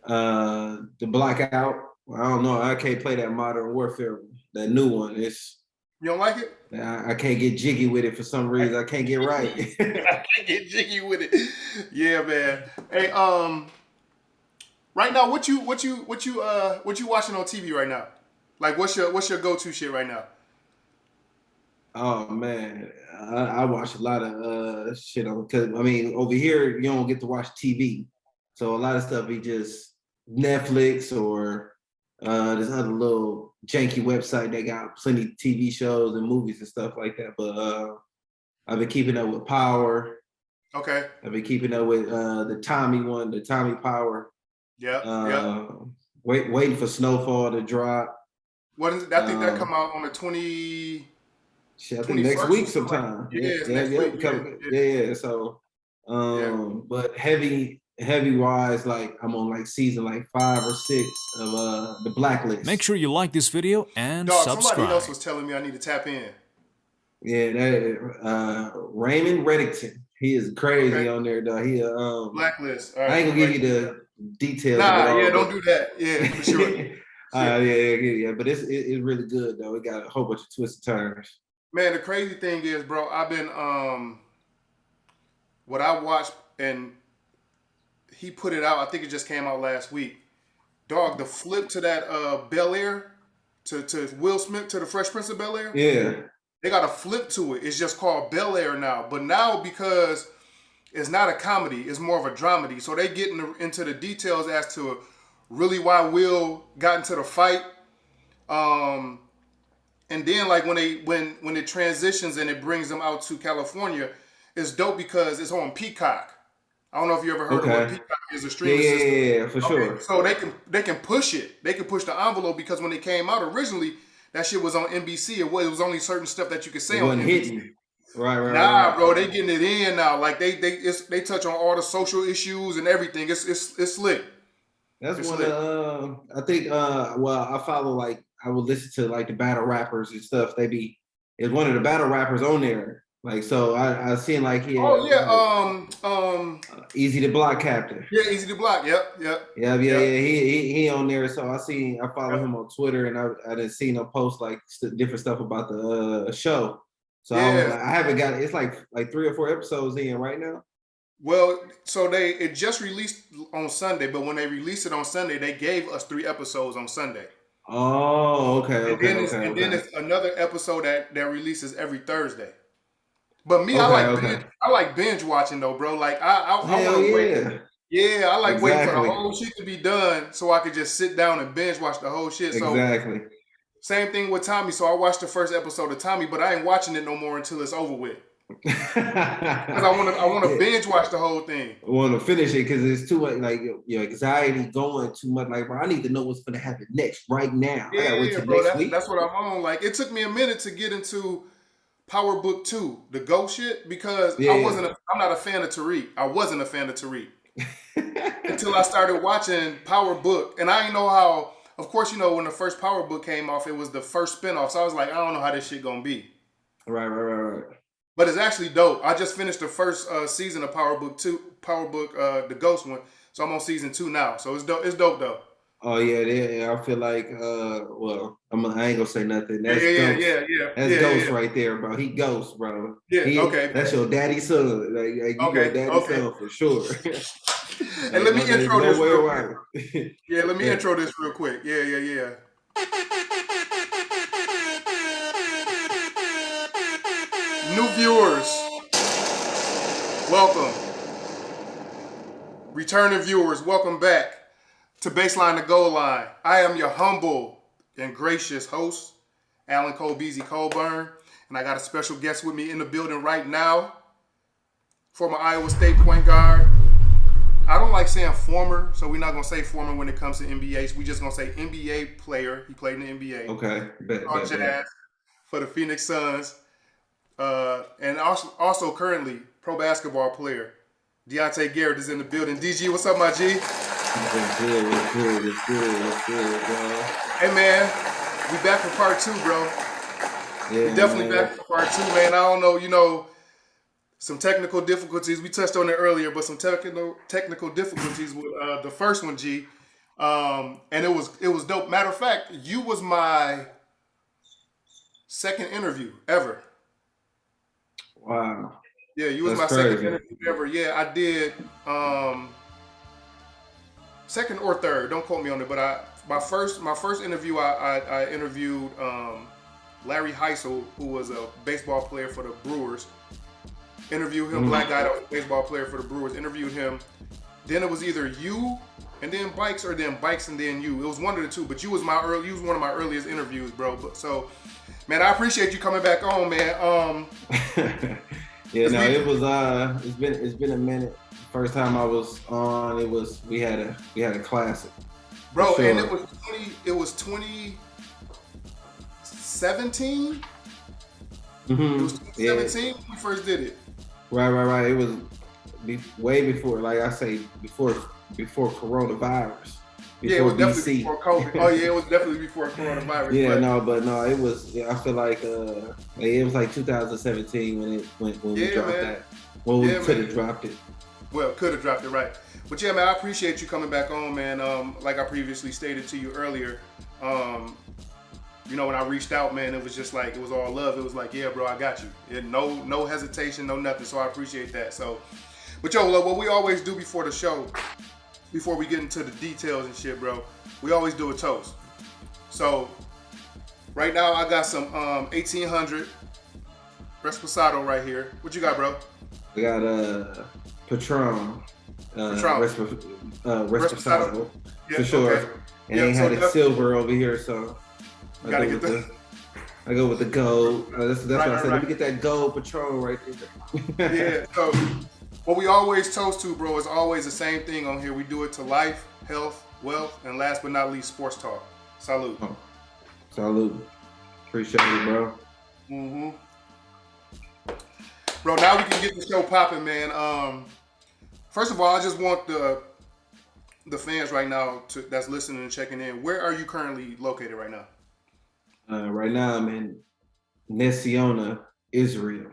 The Blackout. I don't know. I can't play that Modern Warfare. That new one. You don't like it? I can't get jiggy with it for some reason. I can't get right. I can't get jiggy with it. Yeah, man. Hey, right now, what you watching on TV right now? Like, what's your go to shit right now? Oh man, I watch a lot of shit on because I mean over here you don't get to watch TV, so a lot of stuff be just Netflix or this other little janky website that got plenty of TV shows and movies and stuff like that. But I've been keeping up with Power. Okay. I've been keeping up with the Tommy one, the Tommy Power. Yep. Yep. Waiting for Snowfall to drop. What is it? I think that come out on the 20. Shit, I think 21st next or week something like sometime. that. Yeah, it's next Yeah, week. yeah. So, Yeah. but heavy wise, like I'm on like season like 5 or 6 of the Blacklist. Make sure you like this video and Dog, somebody else subscribe. was telling me I need to tap in. Yeah, that Raymond Reddington. He is crazy on there, though. He Blacklist. All I right, ain't gonna give you the details. Nah, yeah, don't do that. Yeah, for sure. Yeah. But it's really good though. It got a whole bunch of twists and turns. Man, the crazy thing is, bro, I've been what I watched, and he put it out. I think it just came out last week. Dog, the flip to that Bel Air to Will Smith to the Fresh Prince of Bel Air. Yeah, they got a flip to it. It's just called Bel Air now. But now because it's not a comedy, it's more of a dramedy. So they get into the details as to really why Will got into the fight. And then like when it transitions and it brings them out to California, it's dope because it's on Peacock. I don't know if you ever heard of what Peacock is, a streaming system. Yeah, for sure. So they can push it. They can push the envelope because when it came out originally, that shit was on NBC. It was only certain stuff that you could say on NBC. Hitting. Right. Nah, bro, they getting it in now. Like they touch on all the social issues and everything. It's slick. That's one of I think I follow like I would listen to like the battle rappers and stuff. It's one of the battle rappers on there. Like so I seen like he Easy to Block Captain. Yeah, Easy to Block. Yep. Yeah. He on there. So I follow him on Twitter and I didn't see him post like different stuff about the show. So I haven't got it. It's like 3 or 4 episodes in right now. Well, so it just released on Sunday, but when they released it on Sunday, they gave us 3 episodes on Sunday. Oh, okay. And then it's another episode that releases every Thursday. But me, I like binge watching though, bro. Like I want to wait. Yeah, I like waiting for the whole shit to be done so I could just sit down and binge watch the whole shit. So exactly. Same thing with Tommy. So I watched the first episode of Tommy, but I ain't watching it no more until it's over with. Because I want to binge watch the whole thing. I want to finish it because it's too much, like your anxiety going too much. Like, bro, I need to know what's going to happen next right now. Yeah, I gotta wait till bro, next week. That's what I'm on. Like, it took me a minute to get into Power Book 2, the ghost shit, because I'm not a fan of Tariq. I wasn't a fan of Tariq until I started watching Power Book, and I didn't know how. Of course, when the first Power Book came off, it was the first spinoff. So I was like, I don't know how this shit gonna be. Right. But it's actually dope. I just finished the first season of Power Book 2, the Ghost one. So I'm on season 2 now. So it's dope. It's dope though. Oh yeah. I feel like I ain't gonna say nothing. That's Ghost. That's Ghost right there, bro. He Ghost, bro. Yeah, okay. That's your daddy's son. Like you your daddy's son for sure. And let me intro this real quick. Yeah, let me intro this real quick. Yeah. New viewers, welcome. Returning viewers, welcome back to Baseline to Goal Line. I am your humble and gracious host, Alan Cole Beasy Colburn, and I got a special guest with me in the building right now, former Iowa State point guard. I don't like saying former, so we're not going to say former when it comes to NBA. We're just going to say NBA player. He played in the NBA. Okay. Bet. For the Phoenix Suns. And also currently pro basketball player. Diante Garrett is in the building. DG, what's up, my G? What's good, bro? Hey, man. We back for part 2, bro. Yeah, we definitely back for part 2, man. I don't know, some technical difficulties. We touched on it earlier, but some technical difficulties with the first one, G. And it was dope. Matter of fact, you was my second interview ever. Wow, Yeah, you was that's my second crazy. interview ever. Yeah, I did second or third. Don't quote me on it, but my first interview I interviewed Larry Heisel, who was a baseball player for the Brewers. Interviewed him, black guy that was a baseball player for the Brewers. Interviewed him. Then it was either you and then Bikes, or then Bikes and then you. It was one of the two, but you was one of my earliest interviews, bro. So, man, I appreciate you coming back on, man. Yeah, no, it's been a minute. First time I was on, we had a classic. Bro, sure. And it was 2017. It was 2017 when we first did it. Right. It was way before, like I say, before coronavirus. Yeah, it was definitely before COVID. Oh yeah, it was definitely before coronavirus. Yeah, it was. Yeah, I feel like it was like 2017 when we dropped that. Well, we could have dropped it. Well, could have dropped it, right? But yeah, man, I appreciate you coming back on, man. Like I previously stated to you earlier, you know, when I reached out, man, it was just like, it was all love. It was like, yeah, bro, I got you. No hesitation, no nothing. So I appreciate that. So, but yo, what we always do before the show, before we get into the details and shit, bro, we always do a toast. So right now I got some 1800 Reposado right here. What you got, bro? I got Patron. Reposado. Yeah, for sure. Okay. And they had it silver over here, so I go with the gold. That's what I said. Let me get that gold Patron right there. Yeah. So what we always toast to, bro, is always the same thing on here. We do it to life, health, wealth, and last but not least, sports talk. Salute. Oh, salute. Appreciate it, bro. Bro, now we can get the show popping, man. First of all, I just want the fans right now that's listening and checking in. Where are you currently located right now? Right now, I'm in Nessiona, Israel.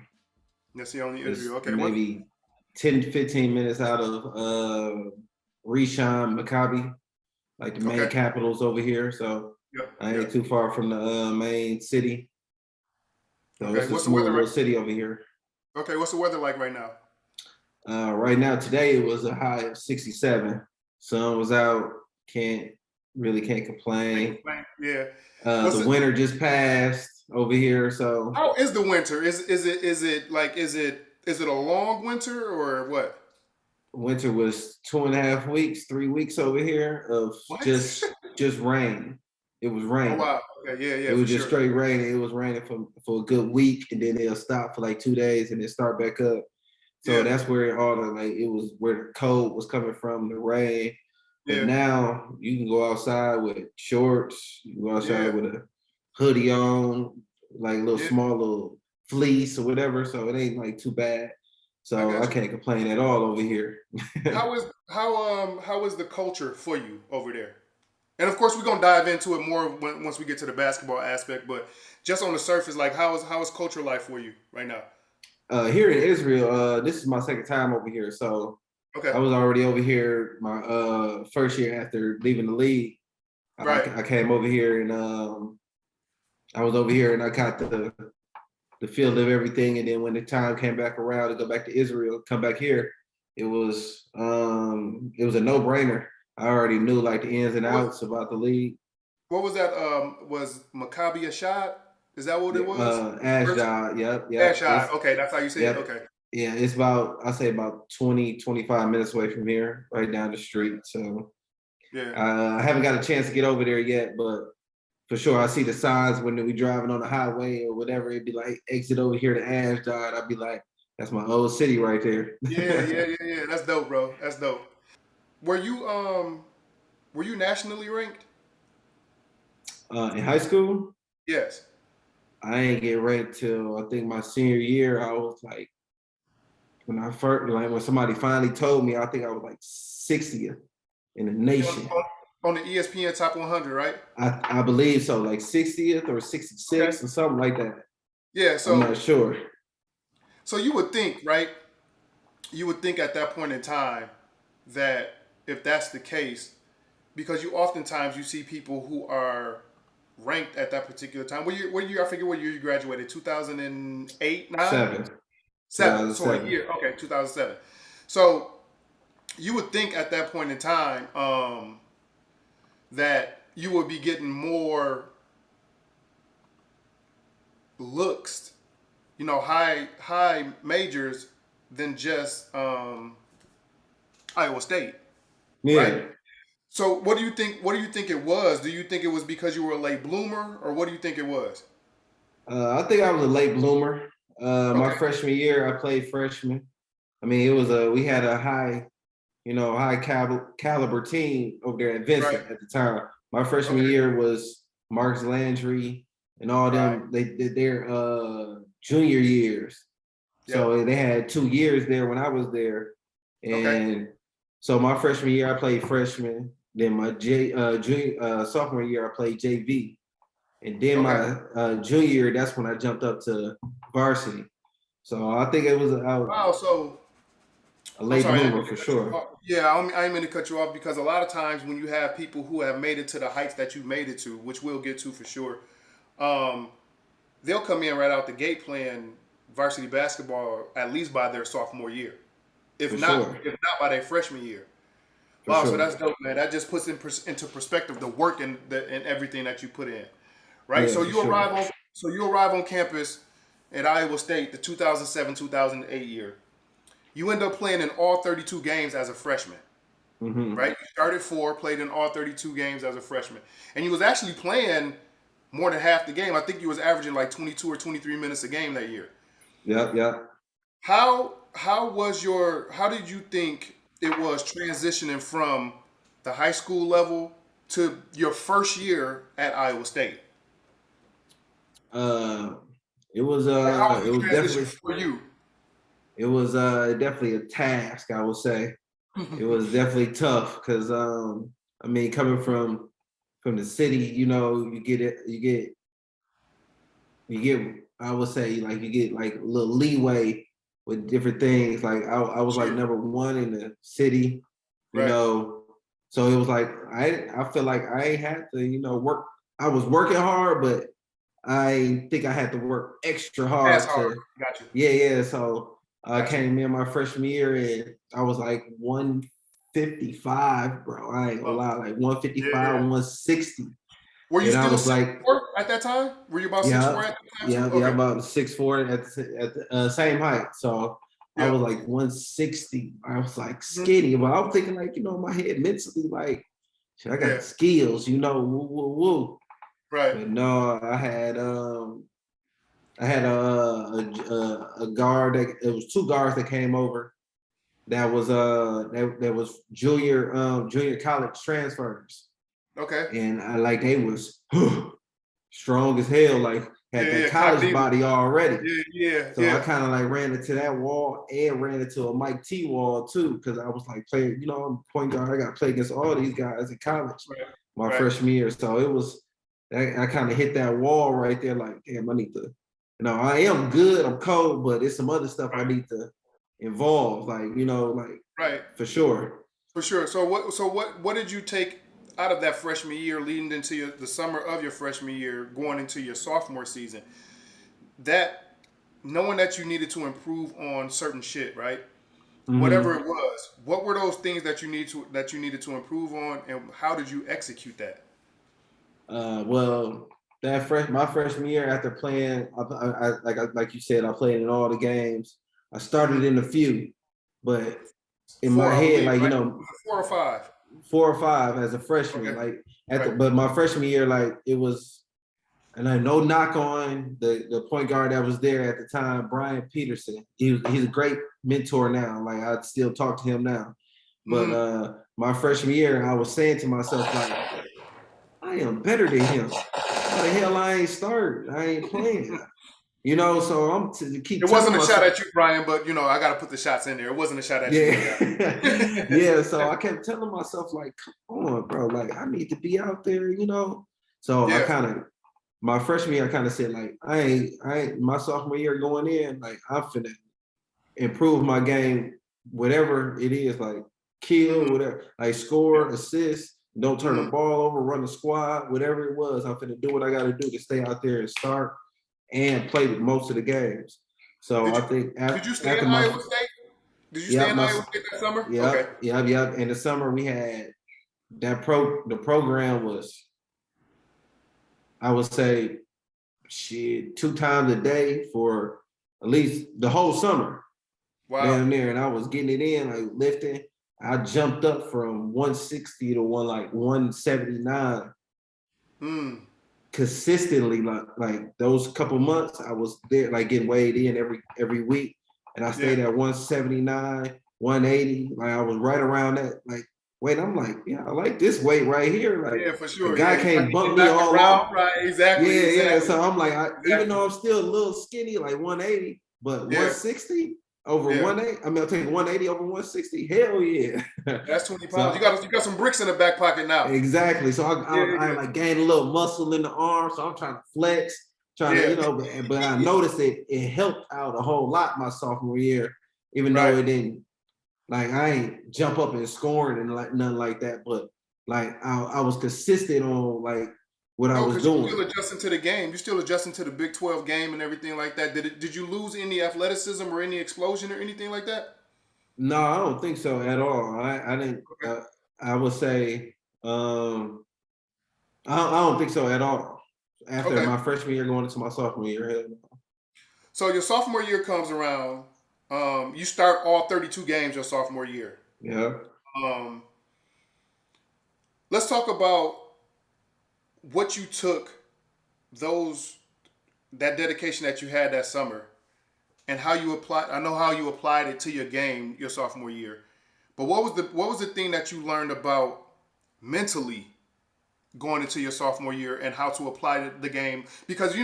Nessiona, Israel. Okay. Maybe 10, 15 minutes out of Rishon, Maccabi, like the main capitals over here. So I ain't too far from the main city. So it's a small little city over here. Okay, what's the weather like right now? Right now, today it was a high of 67. Sun was out. Can't complain. Yeah. The winter just passed over here. So how is the winter? Is it a long winter or what? Winter was 2.5 weeks, 3 weeks over here of just rain. It was raining. Oh, wow. Okay, yeah. It was just straight raining. It was raining for a good week, and then it'll stop for like 2 days, and then start back up. So that's where it was where the cold was coming from, the rain. But now you can go outside with shorts. You can go outside with a hoodie on, like small little fleece or whatever. So it ain't like too bad. So I can't complain at all over here. How is the culture for you over there? And of course, we're gonna dive into it more once we get to the basketball aspect. But just on the surface, like how is culture life for you right now? Here in Israel, this is my second time over here. So I was already over here my first year after leaving the league. I came over here and I was over here and I got the feel of everything. And then when the time came back around to go back to Israel, come back here, it was a no-brainer. I already knew like the ins and outs about the league. What was that? Was Maccabi Ashad? Is that what it was? Ashdod, yep. Ashdod, okay, that's how you say it, okay. Yeah, it's about 20, 25 minutes away from here, right down the street. So I haven't got a chance to get over there yet, but for sure I see the signs when we driving on the highway or whatever. It'd be like exit over here to Ashdod. I'd be like, that's my old city right there. Yeah. That's dope, bro. That's dope. Were you nationally ranked? In high school? Yes. I ain't get ranked till I think my senior year. I was like, when somebody finally told me, I think I was like 60th in the nation. On the ESPN Top 100, right? I believe so, like 60th or 66 or something like that. Yeah, so I'm not sure. So you would think, right? You would think at that point in time that if that's the case, because you oftentimes you see people who are ranked at that particular time. What year? I forget what year you graduated. 2008, 9, Seven, 7. So a 2007. year. Okay, 2007. So you would think at that point in time that you would be getting more looks, high majors than just Iowa State, right? Yeah. So what do you think? What do you think it was? Do you think it was because you were a late bloomer, or what do you think it was? I think I was a late bloomer. My Okay, freshman year, I played freshman. I mean, it was we had a high caliber team over there at right, Vincent at the time. My freshman okay, year was Marcus Landry and all right, them. They did their junior years, yep, so they had 2 years there when I was there, okay, and so my freshman year I played freshman. Then my sophomore year I played JV, and then okay. my junior year that's when I jumped up to varsity. So I think it was Wow. So a I'm late sorry, I didn't bloomer mean for to cut you sure. off. Yeah, I didn't mean to cut you off because a lot of times when you have people who have made it to the heights that you made it to, which we'll get to for sure, um, they'll come in right out the gate playing varsity basketball at least by their sophomore year, if For not sure. if not by their freshman year. For Wow, so sure. that's dope, man. That just puts into perspective the work and everything that you put in, right? Yeah, So for sure. you arrive on campus at Iowa State the 2007-2008 year. You end up playing in all 32 games as a freshman, Hmm. right? You started 4, played in all 32 games as a freshman, and you was actually playing more than half the game. I think you was averaging like 22 or 23 minutes a game that year. Yep, yep. How did you think it was transitioning from the high school level to your first year at Iowa State? Uh, Like, how was it the was transition definitely for you? definitely a task, I would say. It was definitely tough because I mean, coming from the city, you get I would say like you get like a little leeway with different things. Like I was like Sure. number one in the city, you Right. know. So it was like I feel like I had to, work. I was working hard, but I think I had to work extra Pass hard hard. to, Got you. yeah. So I Got you. came in my freshman year and I was like 155, bro. I ain't gonna Oh, lie, like yeah, 155, yeah. 160. Were you And I still was six like, four at that time? Were you about 6'4" yeah, at the time too? yeah, Okay. about 6'4" at the same height. So I Yeah. was like 160. I was like Mhm. skinny, but I was thinking like, in my head mentally, like, shit, I got Yeah. the skills, woo, woo, woo. Right. But no, I had a guard that it was two guards that came over that was junior college transfers, Okay. and I like they was strong as hell, like Yeah. had that Yeah. college Cognito. body already. Yeah. Yeah. So I Yeah. kind of like ran into that wall and ran into a Mike T wall too, because I was like playing, I'm point guard. I got to play against all these guys in college Right. my Right. freshman year. So it was, I kind of hit that wall right there. Like, damn, I need to, I am good. I'm cold, but it's some other stuff I Right. need to involve. Like, like Right. for sure. For sure. So what did you take out of that freshman year, leading into the summer of your freshman year, going into your sophomore season? That knowing that you needed to improve on certain shit, right? Whatever Hmm. it was, what were those things that you needed to improve on, and how did you execute that? Well, my freshman year after playing, like you said, I played in all the games. I Hmm. started in a few, but in my 4, I head, believe, like right? Was it 4 or 5? 4 or 5 as a freshman, Okay. like Right. but my freshman year, like it was, and I no knock on the point guard that was there at the time, Brian Peterson. He's a great mentor now. Like I still talk to him now. But Hmm. my freshman year, I was saying to myself, like, I am better than him. Why the hell I ain't start? I ain't playing. So I'm to keep It telling wasn't a shot myself, at you, Brian, but I got to put the shots in there. It wasn't a shot at you, no doubt. yeah, yeah. So I kept telling myself, like, come on, bro. Like, I need to be out there. So Yeah. my freshman year, I kind of said, like, I ain't, my sophomore year going in, like, I'm finna improve my game, whatever it is, like, kill, Hmm. whatever, like, score, assist. Don't turn the ball over, run the squad, whatever it was. I'm finna do what I got to do to stay out there and start and play most of the games. So I think Did you stay after in my Iowa State? Did you stay yep, in Iowa State that summer? Okay. yep. In the summer we had the program was, I would say, shit, 2 times a day for at least the whole summer. Wow. Down there, and I was getting it in, like lifting. I jumped up from 160 to 179 consistently. Like those couple months, I was there, like getting weighed in every week, and I stayed at 179, 180. Like I was right around that. Like, wait, I'm like, yeah, I like this weight right here. Like, Yeah, for sure. a guy Yeah, can't bump me back all around, off. right? Exactly. Yeah. So I'm like, exactly. even though I'm still a little skinny, like 180, but 160 over 180. I mean, I'll take 180 over 160. Hell yeah. That's 20 pounds. So, you got some bricks in the back pocket now. exactly. So I like gained a little muscle in the arm. So I'm trying to flex, to, but I noticed it helped out a whole lot my sophomore year, even though it didn't, like, I ain't jump up and scoring and like nothing like that. But like I was consistent on like what I was doing. You're still adjusting to the game. You're still adjusting to the Big 12 game and everything like that. Did you lose any athleticism or any explosion or anything like that? No, I don't think so at all. I didn't. I would say I don't think so at all. After my freshman year going into my sophomore year. So your sophomore year comes around. You start all 32 games your sophomore year. Yeah. Let's talk about what you took that dedication that you had that summer and how you applied. I know how you applied it to your game your sophomore year, but what was the thing that you learned about mentally going into your sophomore year and how to apply the game? Because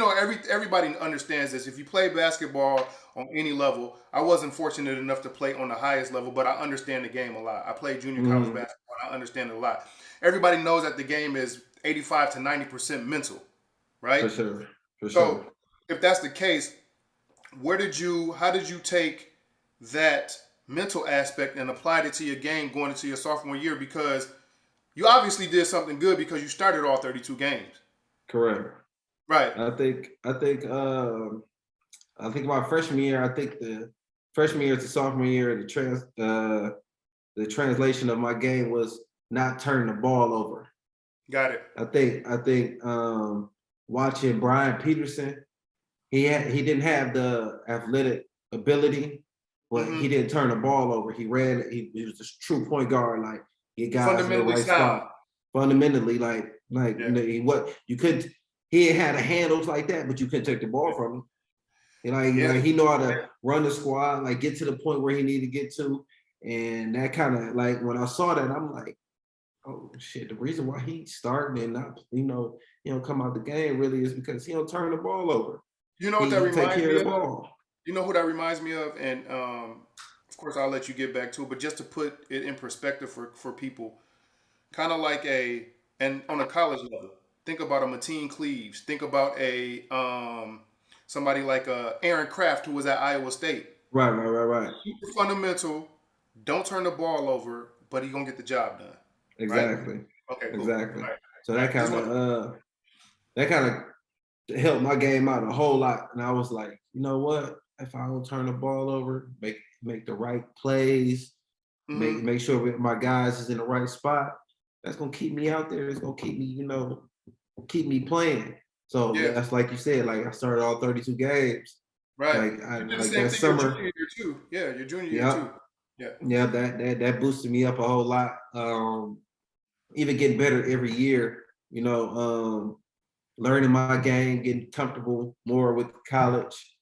everybody understands this. If you play basketball on any level, I wasn't fortunate enough to play on the highest level, but I understand the game a lot. I played junior college basketball. I understand it a lot. Everybody knows that the game is 85 to 90% mental, right? For sure. So if that's the case, how did you take that mental aspect and applied it to your game going into your sophomore year? Because you obviously did something good because you started all 32 games. Correct. Right. I think my freshman year, I think the freshman year to sophomore year, the translation of my game was not turning the ball over. Got it. I think watching Brian Peterson, he didn't have the athletic ability, but he didn't turn the ball over. He ran. He was a true point guard. Like, he got in the right spot. Fundamentally, he had the handles like that, but you couldn't take the ball from him. Like he know how to run the squad, like get to the point where he needed to get to, and that kind of, like, when I saw that, I'm like, oh shit, the reason why he's starting and not, come out the game really is because he don't turn the ball over. You know what that reminds me of? You know who that reminds me of? And of course I'll let you get back to it, but just to put it in perspective for people, kind of like and on a college level, think about a Mateen Cleaves. Think about a somebody like Aaron Kraft, who was at Iowa State. Right. Super fundamental, don't turn the ball over, but he's gonna get the job done. Exactly. Right? Okay. Cool. Exactly. Right. So that kind of helped my game out a whole lot. And I was like, you know what? If I don't turn the ball over, make the right plays, make sure my guys is in the right spot, that's gonna keep me out there. It's gonna keep me, keep me playing. So that's like you said, like I started all 32 games. Right. Like, you did the same thing summer. Your junior year too. Yeah, your junior year too. Yeah, that boosted me up a whole lot. Even getting better every year, learning my game, getting comfortable more with college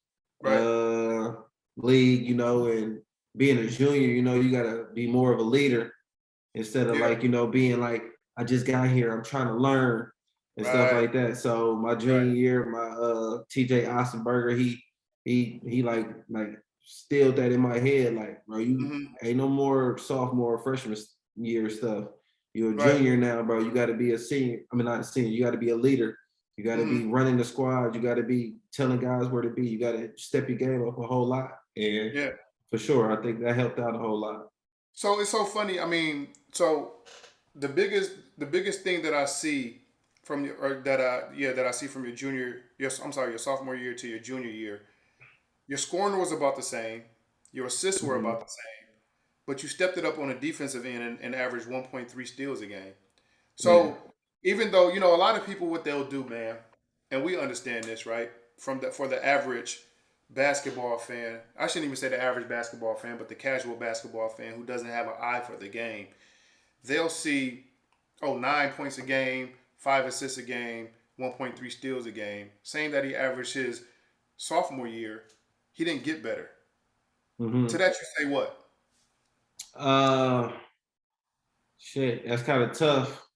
league, and being a junior, you gotta be more of a leader instead of being like, I just got here, I'm trying to learn and stuff like that. So my junior year, my TJ Ossenberger, he like instilled that in my head, like, bro, you ain't no more sophomore or freshman year stuff. You're a junior now, bro. You got to be a senior. I mean, not a senior. You got to be a leader. You got to be running the squad. You got to be telling guys where to be. You got to step your game up a whole lot. And for sure, I think that helped out a whole lot. So it's so funny. I mean, so the biggest thing that I see from your or that I see from your your sophomore year to your junior year, your scoring was about the same, your assists were Mhm. about the same, but you stepped it up on the defensive end and averaged 1.3 steals a game. Yeah. So even though a lot of people what they'll do, man, and we understand this, right? For the average basketball fan, I shouldn't even say the average basketball fan, but the casual basketball fan who doesn't have an eye for the game, they'll see 9 points a game, 5 assists a game, 1.3 steals a game. Saying that he averaged his sophomore year, he didn't get better. To Hmm. that you say what? Uh, Shit, that's kind of tough.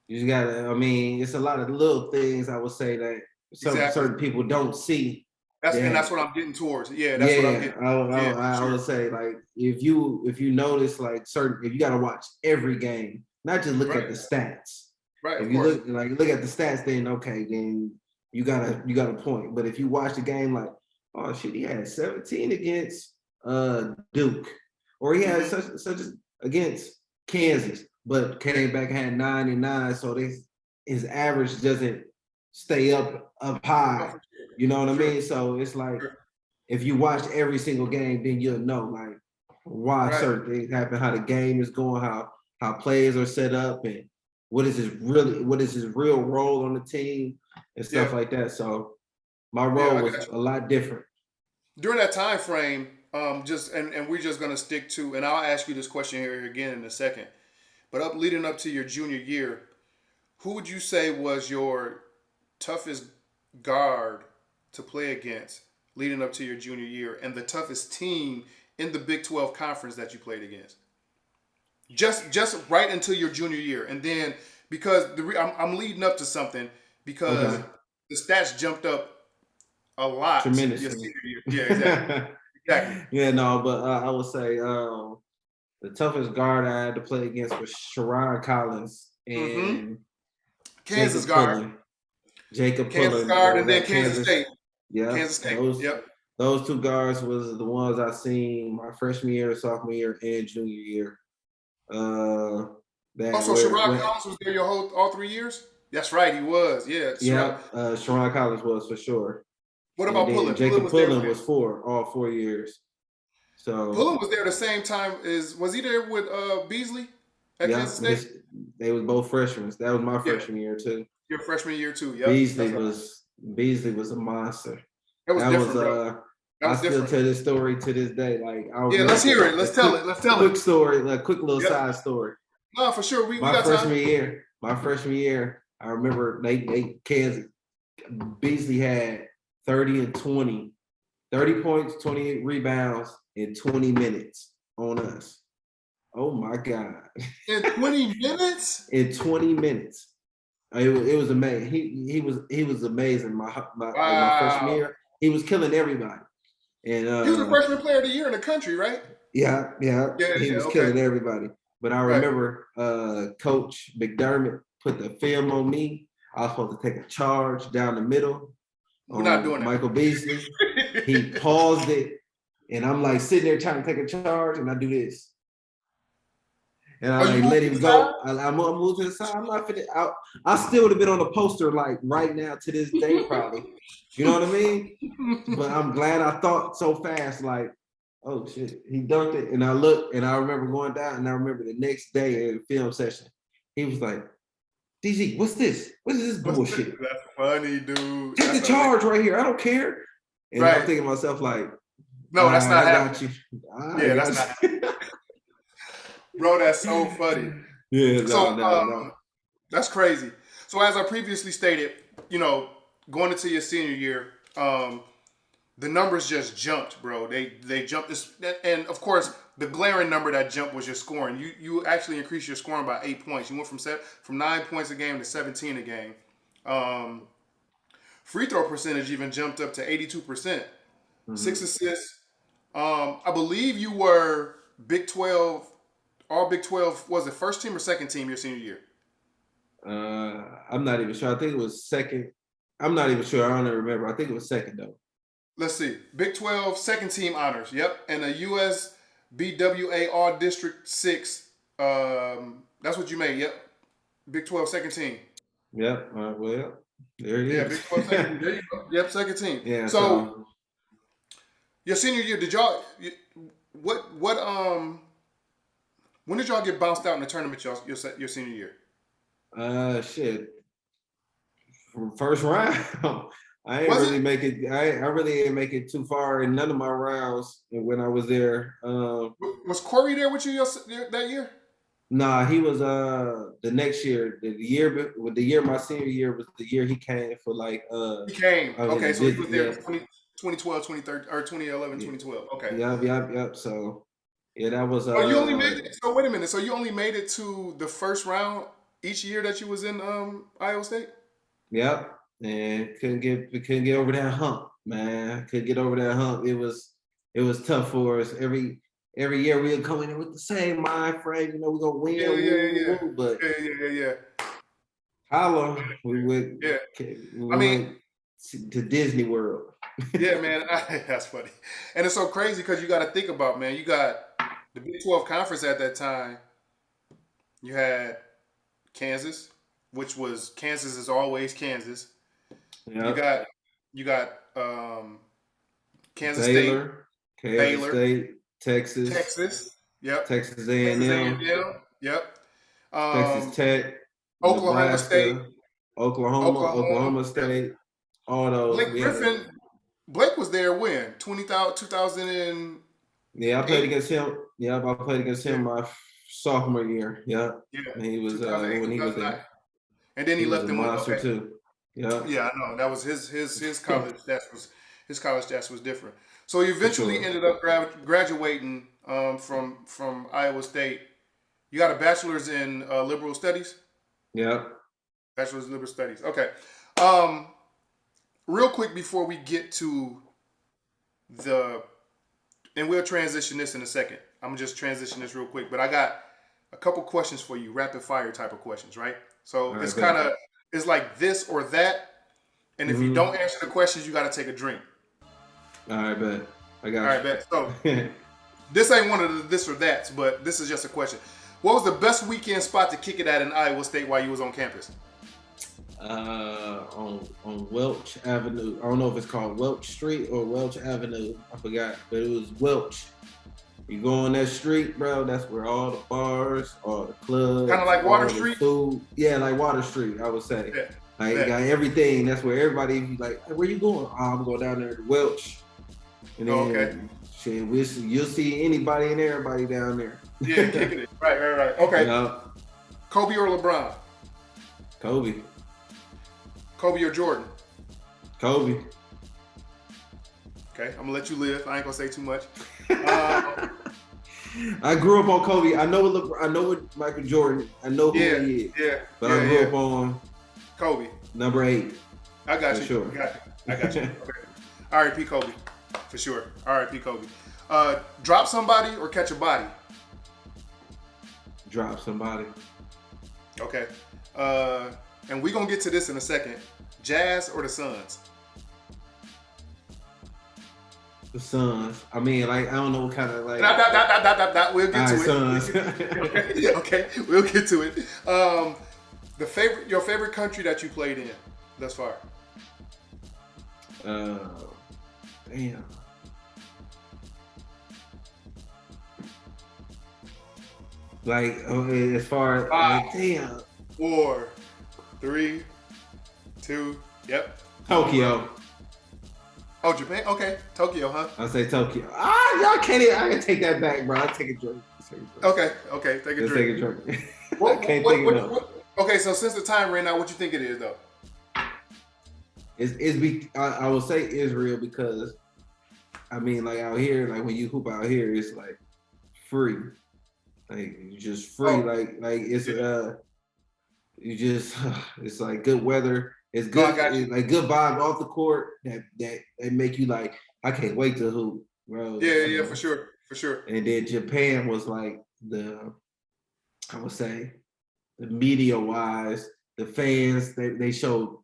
You just gotta. I mean, it's a lot of little things I would say that some Exactly. certain people don't see. That's That what I'm getting towards. Yeah, that's what I'm Yeah, getting. Yeah, for I sure. would say like if you notice like certain if you gotta watch every game, not just look Right. at the stats. Right. Of If you course. look at the stats, then okay, then you got a point. But if you watch the game like, oh shit, he had 17 against Duke, or he had Hmm. such as against Kansas, but came back and had 99, so his average doesn't stay up No, high. for sure. You know what For I sure. mean? So it's like Sure. if you watch every single game, then you'll know like why Right. certain things happen, how the game is going, how players are set up, and what is his real role on the team and Yeah. stuff like that. So my Yeah. role I was got you. a lot different. During that time frame, just and we're just gonna stick to, and I'll ask you this question here again in a second. But leading up to your junior year, who would you say was your toughest guard to play against leading up to your junior year, and the toughest team in the Big 12 conference that you played against? Just right until your junior year, and then because I'm leading up to something because Okay, the stats jumped up a lot your tremendously. senior year. Yeah, exactly, exactly. Yeah, no, but I would say the toughest guard I had to play against was Sherrod Collins Mm-hmm. and Kansas Jacob guard, Pullen. Jacob Kansas Pullen that guard, was and then at Kansas Kansas. State. Yeah, Kansas State. Yep. those two guards was the ones I seen my freshman year, sophomore year, and junior year. Uh, that Also, where Sherrod when Collins was there your whole all 3 years. That's right, he was. Yeah, Sherrod. yeah, Sharon Collins was for sure, What and about then Pullen? Pullen Jacob was there Pullen when? was for all 4 years. So Pullen was there the same time as was he there with Beasley at yeah, Kansas State? they was both freshmen. That was my Yeah, freshman year too. your freshman year too. Yep, Beasley that's right. was Beasley was a monster. That was That was different, bro. That I was still different. tell this story to this day. Like I Yeah, let's remember hear it. Let's tell it. Let's tell it. quick story, a quick little Yep. side story. No, for sure. We got time. My freshman year, I remember they Kansas Beasley had 30 and 20, 30 points, 28 rebounds in 20 minutes on us. Oh my God. In 20 minutes? In 20 minutes. It was amazing. He was amazing. My freshman Wow. year, he was killing everybody. And He was a freshman player of the year in the country, right? yeah, Yeah, he yeah, was okay. killing everybody. But I Right. remember Coach McDermott put the film on me. I was supposed to take a charge down the middle We're not on doing Michael Beasley. He that. paused it, and I'm like sitting there trying to take a charge, and I do this. And I Oh, you like moved let to the him side? go. I moved to the side. I'm not finna. I still would have been on the poster like right now to this day, probably. You know what I mean? But I'm glad I thought so fast, like, oh shit, he dunked it. And I looked and I remember going down and I remember the next day in the film session, he was like, DG, what's this? What is this bullshit? That's funny, dude. Take the That's hilarious. charge right here. I don't care. And I'm Right. thinking to myself, like, all No, that's right, not I got happening. you. I Yeah, that's not got happening. you. Bro, that's so funny. Yeah, So no. that's crazy. So as I previously stated, going into your senior year, the numbers just jumped, bro. They jumped this, and of course, the glaring number that jumped was your scoring. You actually increased your scoring by 8 points. You went from 9 points a game to 17 a game. Um, Free throw percentage even jumped up to 82%. Mhm. 6 assists. I believe you were Big 12, all Big 12. Was it first team or second team your senior year? I'm not even sure. I think it was second. I'm not even sure. I don't even remember. I think it was second though. Let's see. Big 12 second team honors. Yep. And a US BWA All District 6 That's what you made. Yep. Big 12 second team. Yep. Well, there it Yeah, is. Big 12 second team. There you go. Yep, second team. Yeah. So So your senior year, did y'all what when did y'all get bounced out in the tournament your senior year? shit. From first round, I ain't Was really it? make it. I really didn't make it too far in none of my rounds when I was there. Was Corey there with you that year? Nah, he was the next year. The year my senior year was the year he came for like He came. I Okay, mean, so he was there yeah, 2012, 2013, or 2011, yeah, 2012. Okay. yep. So yeah, that was Oh, you only made it. So wait a minute. So you only made it to the first round each year that you was in Iowa State? yep. And we couldn't get over that hump, man. Couldn't get over that hump. It was tough for us. Every year we would come in with the same mind frame, we're gonna win, Yeah, yeah, woo, yeah, woo, but yeah. holla, we I mean, went to Disney World. yeah, man. That's funny, and it's so crazy because you got to think about, man. You got the Big 12 conference at that time. You had Kansas, which was Kansas is always Kansas. You Yep. got you got Kansas State, Baylor, Kansas Baylor, State, Texas, Texas. Yep. Texas Texas A&M, A&M. Yep. Texas Um, Tech, Oklahoma State, Nebraska, Oklahoma, Oklahoma. Oklahoma Yep. State, all those. Blake We had Griffin. Blake was there when 2008. yeah, I played against him. Yeah, I played against Yeah, him my sophomore year. Yeah, yeah, and he was 2008, when he was 2009, there, and then he he was left a and went. monster Okay, too. Yeah, yeah, I know that was his college. His college stats was different. So he for eventually sure. ended up graduating from Iowa State. You got a bachelor's in liberal studies. Yeah. Bachelor's in liberal studies. Okay. Um, Real quick before we get to the, and we'll transition this in a second. I'm gonna just transition this real quick, but I got a couple questions for you, rapid fire type of questions, right? So All it's right, kind bet. of it's like this or that, and if you don't Mm-hmm. answer the questions, you got to take a drink. All right, bet. I All got right, bet. So you. this ain't one of the this or that's, but this is just a question. What was the best weekend spot to kick it at in Iowa State while you was on campus? On Welch Avenue. I don't know if it's called Welch Street or Welch Avenue. I forgot, but it was Welch. You go on that street, bro. That's where all the bars, all the clubs, Kind of like all Water the Street. food. Yeah, like Water Street, I would say. Yeah, Like yeah. got everything. That's where everybody be like, hey, where you going? Oh, I'm going down there to Welch. And then Oh, okay. shit, you'll see anybody and everybody down there. Yeah, kicking it. Right. Okay. Yeah. Kobe or LeBron? Kobe. Kobe or Jordan? Kobe. Okay, I'm gonna let you live. I ain't gonna say too much. I grew up on Kobe. I know what Michael Jordan. I know who he is. Yeah. But I grew up on Kobe. number 8. I got For you. sure. I got you. Okay. R.I.P. Kobe. For sure. R.I.P. Kobe. Drop somebody or catch a body? Drop somebody. Okay. And we're gonna get to this in a second. Jazz or the Suns? The Suns. I mean, like, I don't know what kind of like. We'll get to it. Suns. Okay, we'll get to it. Your favorite country that you played in thus far? Damn. Like, okay, as far as like, damn. 4, 3, 2. Yep. Tokyo. Oh, Japan. Okay, Tokyo, huh? I say Tokyo. Y'all can't. I can take that back, bro. I take a drink. Okay. Take a Let's drink. take a drink. What, I can't what, think what, of what, okay, so since the time ran out, what you think it is though? I will say Israel because I mean, like out here, like when you hoop out here, it's like free, like you just free, like it's you just it's like good weather. It's good, I got you. it's like good vibe off the court that make you like I can't wait to hoop, bro. Yeah, for sure. And then Japan was like I would say the media wise, the fans they showed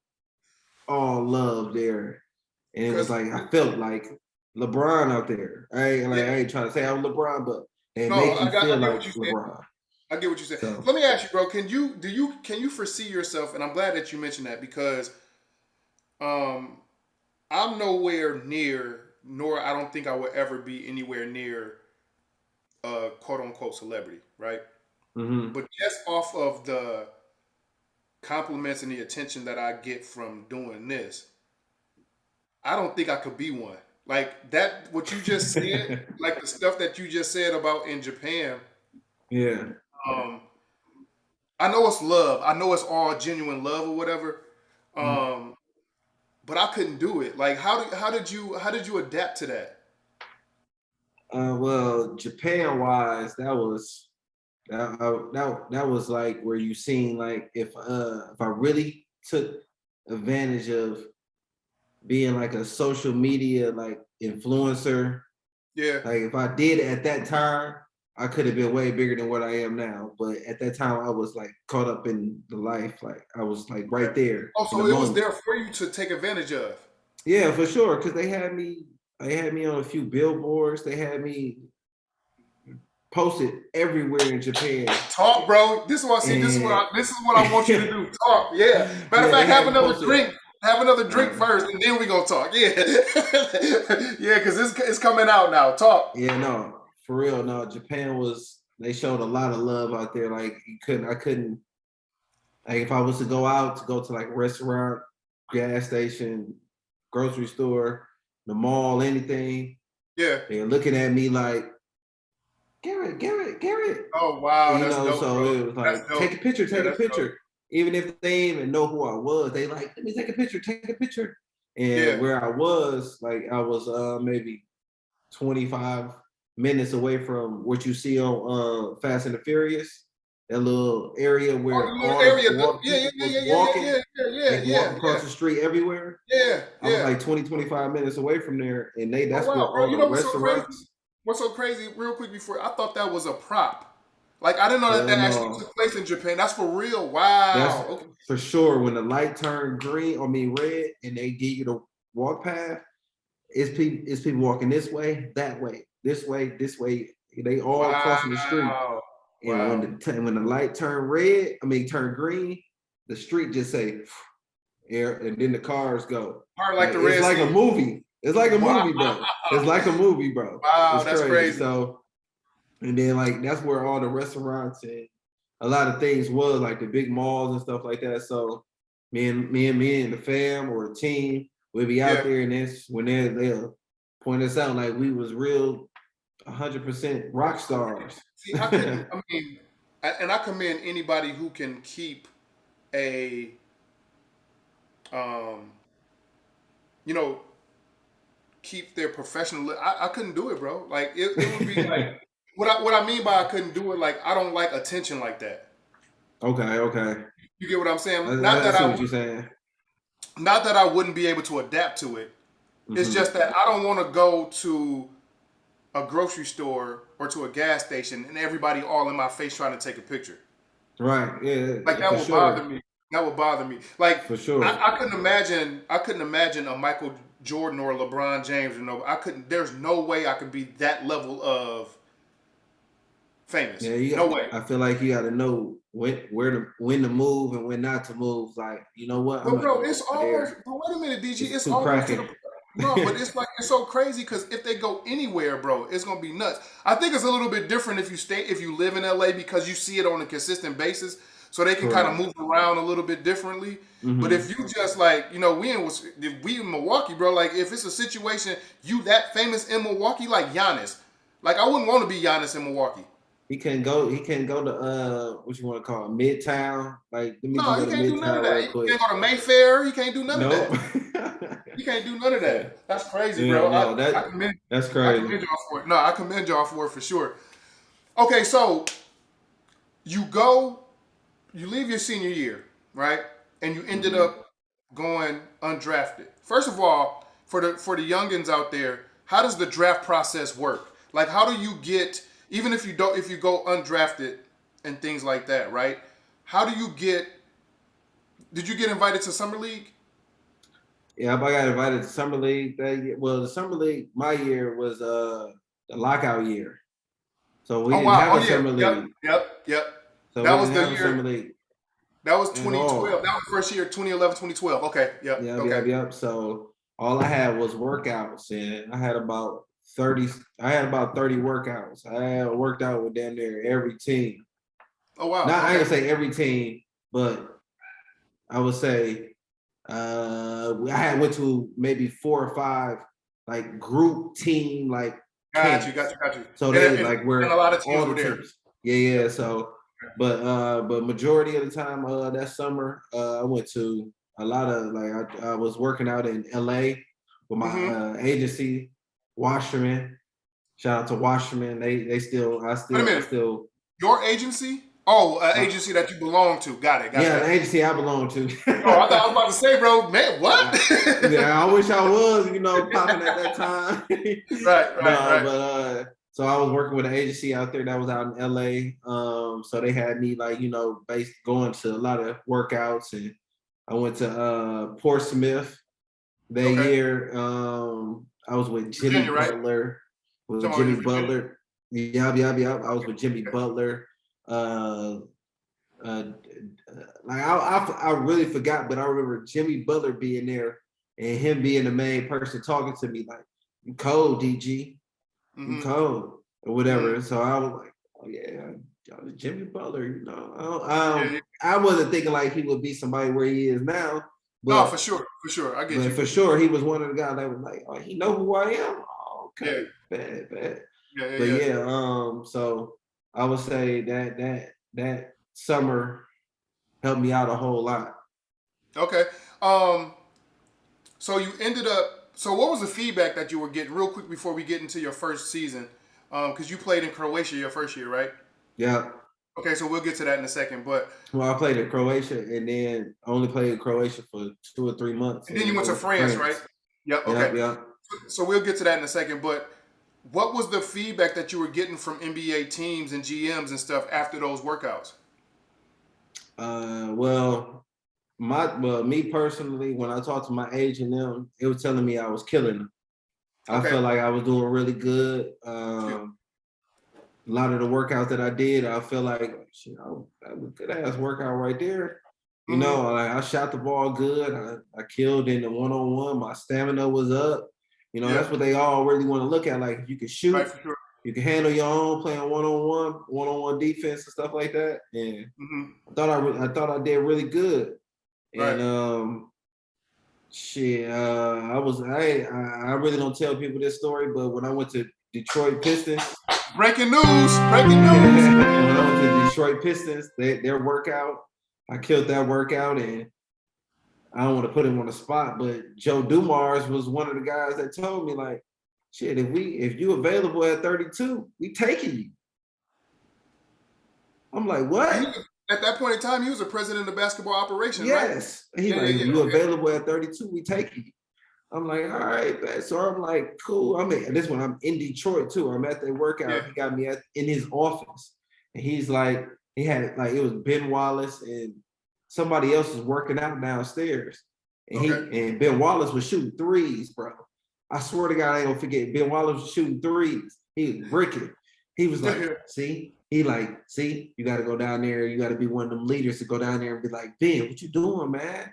all love there, and it was like I felt like LeBron out there. I ain't trying to say I'm LeBron, but they make you feel I get like what you said. LeBron. I get what you said. So Let me ask you, bro. Can you foresee yourself? And I'm glad that you mentioned that because um, I'm nowhere near, nor I don't think I will ever be anywhere near a quote unquote celebrity, right? mhm. But just off of the compliments and the attention that I get from doing this, I don't think I could be one. Like that, what you just said, like the stuff that you just said about in Japan. Yeah. Um, I know it's love. I know it's all genuine love or whatever. Mhm. Um, but I couldn't do it. Like, how did you adapt to that? Well, Japan wise, that was like where you seen like if I really took advantage of being like a social media like influencer, Yeah. like if I did at that time, I could have been way bigger than what I am now. But at that time, I was like caught up in the life, like I was like Okay. right there Oh, in the so it was moment. there for you to take advantage of. Yeah, for sure, because they had me on a few billboards. They had me posted everywhere in Japan. Talk, bro. This is what I see. This is what And I want you to do. Talk. Yeah. Matter of yeah, they fact, have had me another posted. drink. Have another drink Uh, first, and then we gonna talk. Yeah. Yeah, because it's coming out now. Talk. yeah, no, for real, no. Japan was they showed a lot of love out there. Like I couldn't like if I was to go out to go to like a restaurant, gas station, grocery store, the mall, anything, Yeah. they're looking at me like Garrett, Garrett, Garrett. Oh wow, You that's know, dope, so bro. it was That's like, dope. take a picture, Yeah, take a that's dope. picture. Even if they didn't even know who I was, they like, let me take a picture, take a picture. And Yeah. where I was, like I was maybe 25 minutes away from what you see on Fast and the Furious, that little area Oh, the where little area. all the Yeah, yeah, people yeah, was yeah, yeah, walking. yeah, yeah, yeah, They can yeah, walk yeah, across the street everywhere. yeah, I was yeah. like 20, 25 minutes away from there. And Oh that's where wow, bro. all You the know what's so crazy? restaurants. What's so crazy? Real quick before I thought that was a prop. Like I didn't know that Hell that actually no. took place in Japan. That's for real. That's Wow. Okay. for sure. When the light turned green, I mean red, and they give you the walk path, it's people walking this way, that way, this way, this way. They all crossing the street. Wow. And when Wow. the light turned red, I mean turned green, the street just say air, and then the cars go. Hard like Like the it's Red like a Sea. movie. It's like a Wow. movie, bro. It's like a movie, bro. Wow. It's That's crazy. crazy. So and then like that's where all the restaurants and a lot of things was like the big malls and stuff like that. So me and the fam or the team we'll be out Yeah. there and that's when they'll point us out like we was real 100% rock stars. See, I couldn't. I mean, and I commend anybody who can keep a, um, you know, keep their professional. I couldn't do it, bro. Like it would be like what I mean by I couldn't do it. Like I don't like attention like that. Okay, okay. You get what I'm saying? I see what you're saying. Not that I wouldn't be able to adapt to it. It's Hmm. just that I don't want to go to a grocery store or to a gas station and everybody all in my face trying to take a picture. Right, Like yeah, that for would bother sure, me. That would bother me. Like for sure. I couldn't imagine. I couldn't imagine a Michael Jordan or a LeBron James. You know, I couldn't. There's no way I could be that level of famous. Yeah, No way. I feel like you got to know when to move and when not to move. Like, you know what? I'm But not bro, gonna go it's over almost. there. But wait a minute, DG. It's It's too almost to cracking. the. No, but it's like it's so crazy because if they go anywhere, bro, it's gonna be nuts. I think it's a little bit different if you live in LA because you see it on a consistent basis, so they can kind of Correct. move around a little bit differently. But if Hmm. you just like if we in Milwaukee, bro, like if it's a situation you that famous in Milwaukee, like Giannis, like I wouldn't want to be Giannis in Milwaukee. He can go. He can go to what you want to call it, Midtown. Like, let me No, just he go to can't do none of Midtown that. real He quick. can't go to Mayfair. He can't do none of Nope. that. He can't do none of Yeah, that. That's crazy, yeah, bro. no, I commend that's I crazy. commend y'all for it. No, I commend y'all for it for sure. Okay, so you go, you leave your senior year, right? And you ended Hmm. up going undrafted. First of all, for the youngins out there, how does the draft process work? Like, how do you get even if you go undrafted and things like that, right? How do you get? Did you get invited to summer league? Yeah, I got invited to summer league that year. Well, the summer league my year was the lockout year, so we Oh didn't wow! have Oh a yeah! summer Yep! league. Yep! Yep! So we That was didn't the have a summer year. league That was at 2012. all. That was the first year, 2011, 2012. Okay. Yep. Okay. Yep. So all I had was workouts, and I had about 30. I had about 30 workouts. I had worked out with damn near every team. Oh wow. Not I ain't Okay. gonna say every team, but I would say I had went to maybe 4 or 5 like group team like Got you. camps. Got you. Got you. So And, they and, like and a where lot of teams all were the there. teams. Yeah. Yep. So but majority of the time that summer I went to a lot of like I was working out in LA with my Mm-hmm. agency, Washerman. Shout out to Washerman. They still Wait a I minute. still Your agency? Oh, an uh, agency that you belong to. Got it. yeah, the Got it. agency I belong to. Oh, I thought I was about to say, bro, man, what? Yeah, I wish I was, popping at that time. Right, right, No, right. but so I was working with an agency out there that was out in LA. So they had me like, based going to a lot of workouts, and I went to Portsmouth that Okay. year. I was with Jimmy Virginia, right? Butler. With Talking Jimmy about Virginia? Butler. Yep. I was with Jimmy Okay. Butler. Uh, like I really forgot, but I remember Jimmy Butler being there and him being the main person talking to me like, "You cold, DG? You Mm-hmm. cold or Mm-hmm. whatever." So I was like, "Oh yeah, Jimmy Butler." Yeah, yeah. I wasn't thinking like he would be somebody where he is now, No, for but sure. For sure. I get you. for sure he was one of the guys that was like, "Oh, he know who I am." Oh, Yeah. okay, bad. Yeah, yeah, But yeah. yeah, so I would say that summer helped me out a whole lot. Okay. So you ended up. So what was the feedback that you were getting, real quick before we get into your first season? Because you played in Croatia your first year, right? Yeah. Okay, so we'll get to that in a second. But Well, I played in Croatia and then only played in Croatia for 2 or 3 months, and then and you then I went to went to France, right? France. Yep. Okay. Yep. So we'll get to that in a second. But what was the feedback that you were getting from NBA teams and GMs and stuff after those workouts? Well, me personally, when I talked to my agent, them, it was telling me I was killing them. I Okay. felt like I was doing really good. A lot of the workouts that I did, I feel like, shit, that was a good ass workout right there. Mm-hmm. Like I shot the ball good. I killed in the one-on-one. My stamina was up. Yeah. That's what they all really want to look at. Like if you can Right, shoot, for sure. you can handle your own, playing one-on-one defense and stuff like that. And Mm-hmm. I thought I did really good. Right. And shit, I really don't tell people this story, but when I went to Detroit Pistons, Breaking news. Breaking when news. I went to Detroit Pistons, their workout, I killed that workout, and I don't want to put him on the spot, but Joe Dumars was one of the guys that told me like, shit, if you available at 32, we taking you. I'm like, And what? at that point in time, he was the president of basketball operations, right? Yes. He Yeah, like, yeah, if yeah. you Okay. available at 32, we taking you. I'm like, all right, man. So I'm like, cool. And this one, I'm in Detroit too. I'm at the Yeah. workout. He got me in his office. And he's like, he had like, it was Ben Wallace and somebody else was working out downstairs. And Okay. and Ben Wallace was shooting threes, bro. I swear to God, I ain't gonna forget. Ben Wallace was shooting threes. He was bricking. He was like, see, you gotta go down there. You gotta be one of them leaders to go down there and be like, Ben, what you doing, man?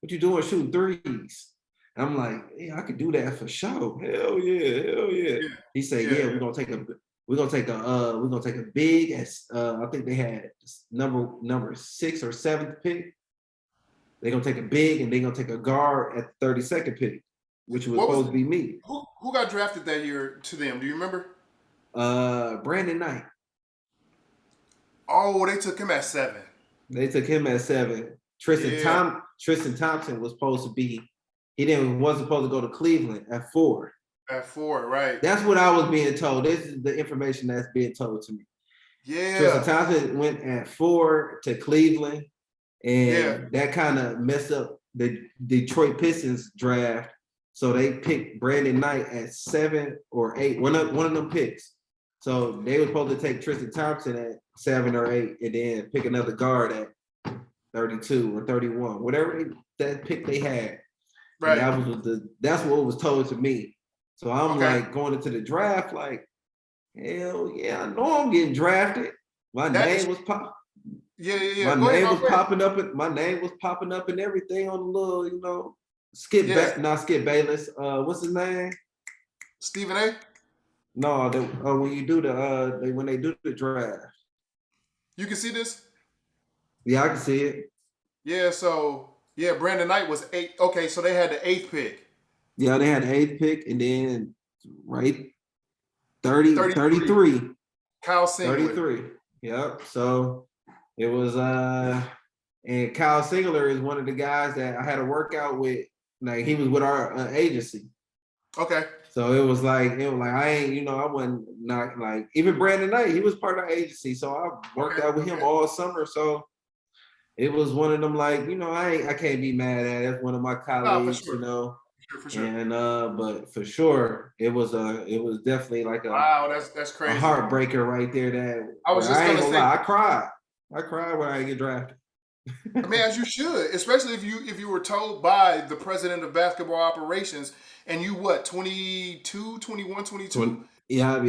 What you doing shooting threes? I'm like, yeah, I could do that for sure. Hell yeah. Yeah. He said, Yeah. yeah, we're gonna take a big as I think they had number 6 or 7th pick. They're gonna take a big and they're gonna take a guard at the 32nd pick, which was What was supposed to be me. who got drafted that year to them? Do you remember? Brandon Knight. Oh, they took him at 7. They took him at 7. Tristan Thompson was supposed to be, wasn't supposed to go to Cleveland at 4. At 4, right? That's what I was being told. This is the information that's being told to me. Yeah. Tristan Thompson went at 4 to Cleveland, and that kind of messed up the Detroit Pistons draft. So they picked Brandon Knight at 7 or 8, one of them picks. So they were supposed to take Tristan Thompson at 7 or 8, and then pick another guard at 32 or 31, whatever that pick they had. Right. And that's what was told to me. So I'm like going into the draft, like, hell yeah, I know I'm getting drafted. My name was popping. Yeah. My Go ahead. name No, was go ahead. popping up. My name was popping up and everything on the little, Skip. Yeah. Not Skip Bayless. What's his name? Stephen A. No, when you do when they do the draft. You can see this. Yeah, I can see it. Yeah. So yeah, Brandon Knight was 8. Okay, so they had the 8th pick. Yeah, they had the 8th pick, and then right 30, 33. 33. Kyle Singler. 33. Yep. So it was and Kyle Singler is one of the guys that I had a workout with. Like he was with our agency. Okay. So it was like I ain't, I wasn't not like even Brandon Knight, he was part of our agency. So I worked out with him all summer. So it was one of them like, I can't be mad at it. That's one of my colleagues, For sure. And but for sure it was definitely like Wow, that's a crazy. heartbreaker right there that I was just I ain't gonna gonna say, lie, I cried when I get drafted. I mean, as you should, especially if you were told by the president of basketball operations, and you what, 22, 21, 22? Yeah. And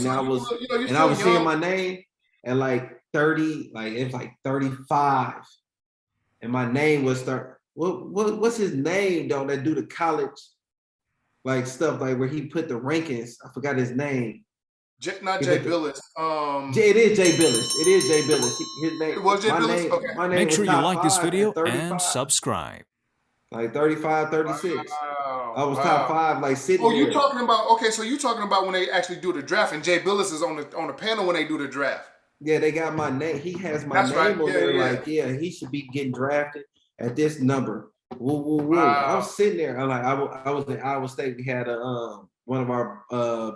So I you're was still seeing young. my name at like 30, like it was like 35. And my name was what's his name though that do the college like stuff like where he put the rankings. I forgot his name. Not Jay Billis. It is Jay Billis. It is Jay Billis. His name. It was Jay Billis? Okay. My name make was sure you top like this 5 video at 35. and subscribe. Like 35, 36. Wow. I was top 5, like sitting there. You talking about So you talking about when they actually do the draft, and Jay Billis is on the panel when they do the draft. Yeah, they got my name. He has my That's name right. on there. Yeah. Like, yeah, he should be getting drafted at this number. Woo, woo, woo. Wow. I was sitting there. I was in Iowa State. We had one of our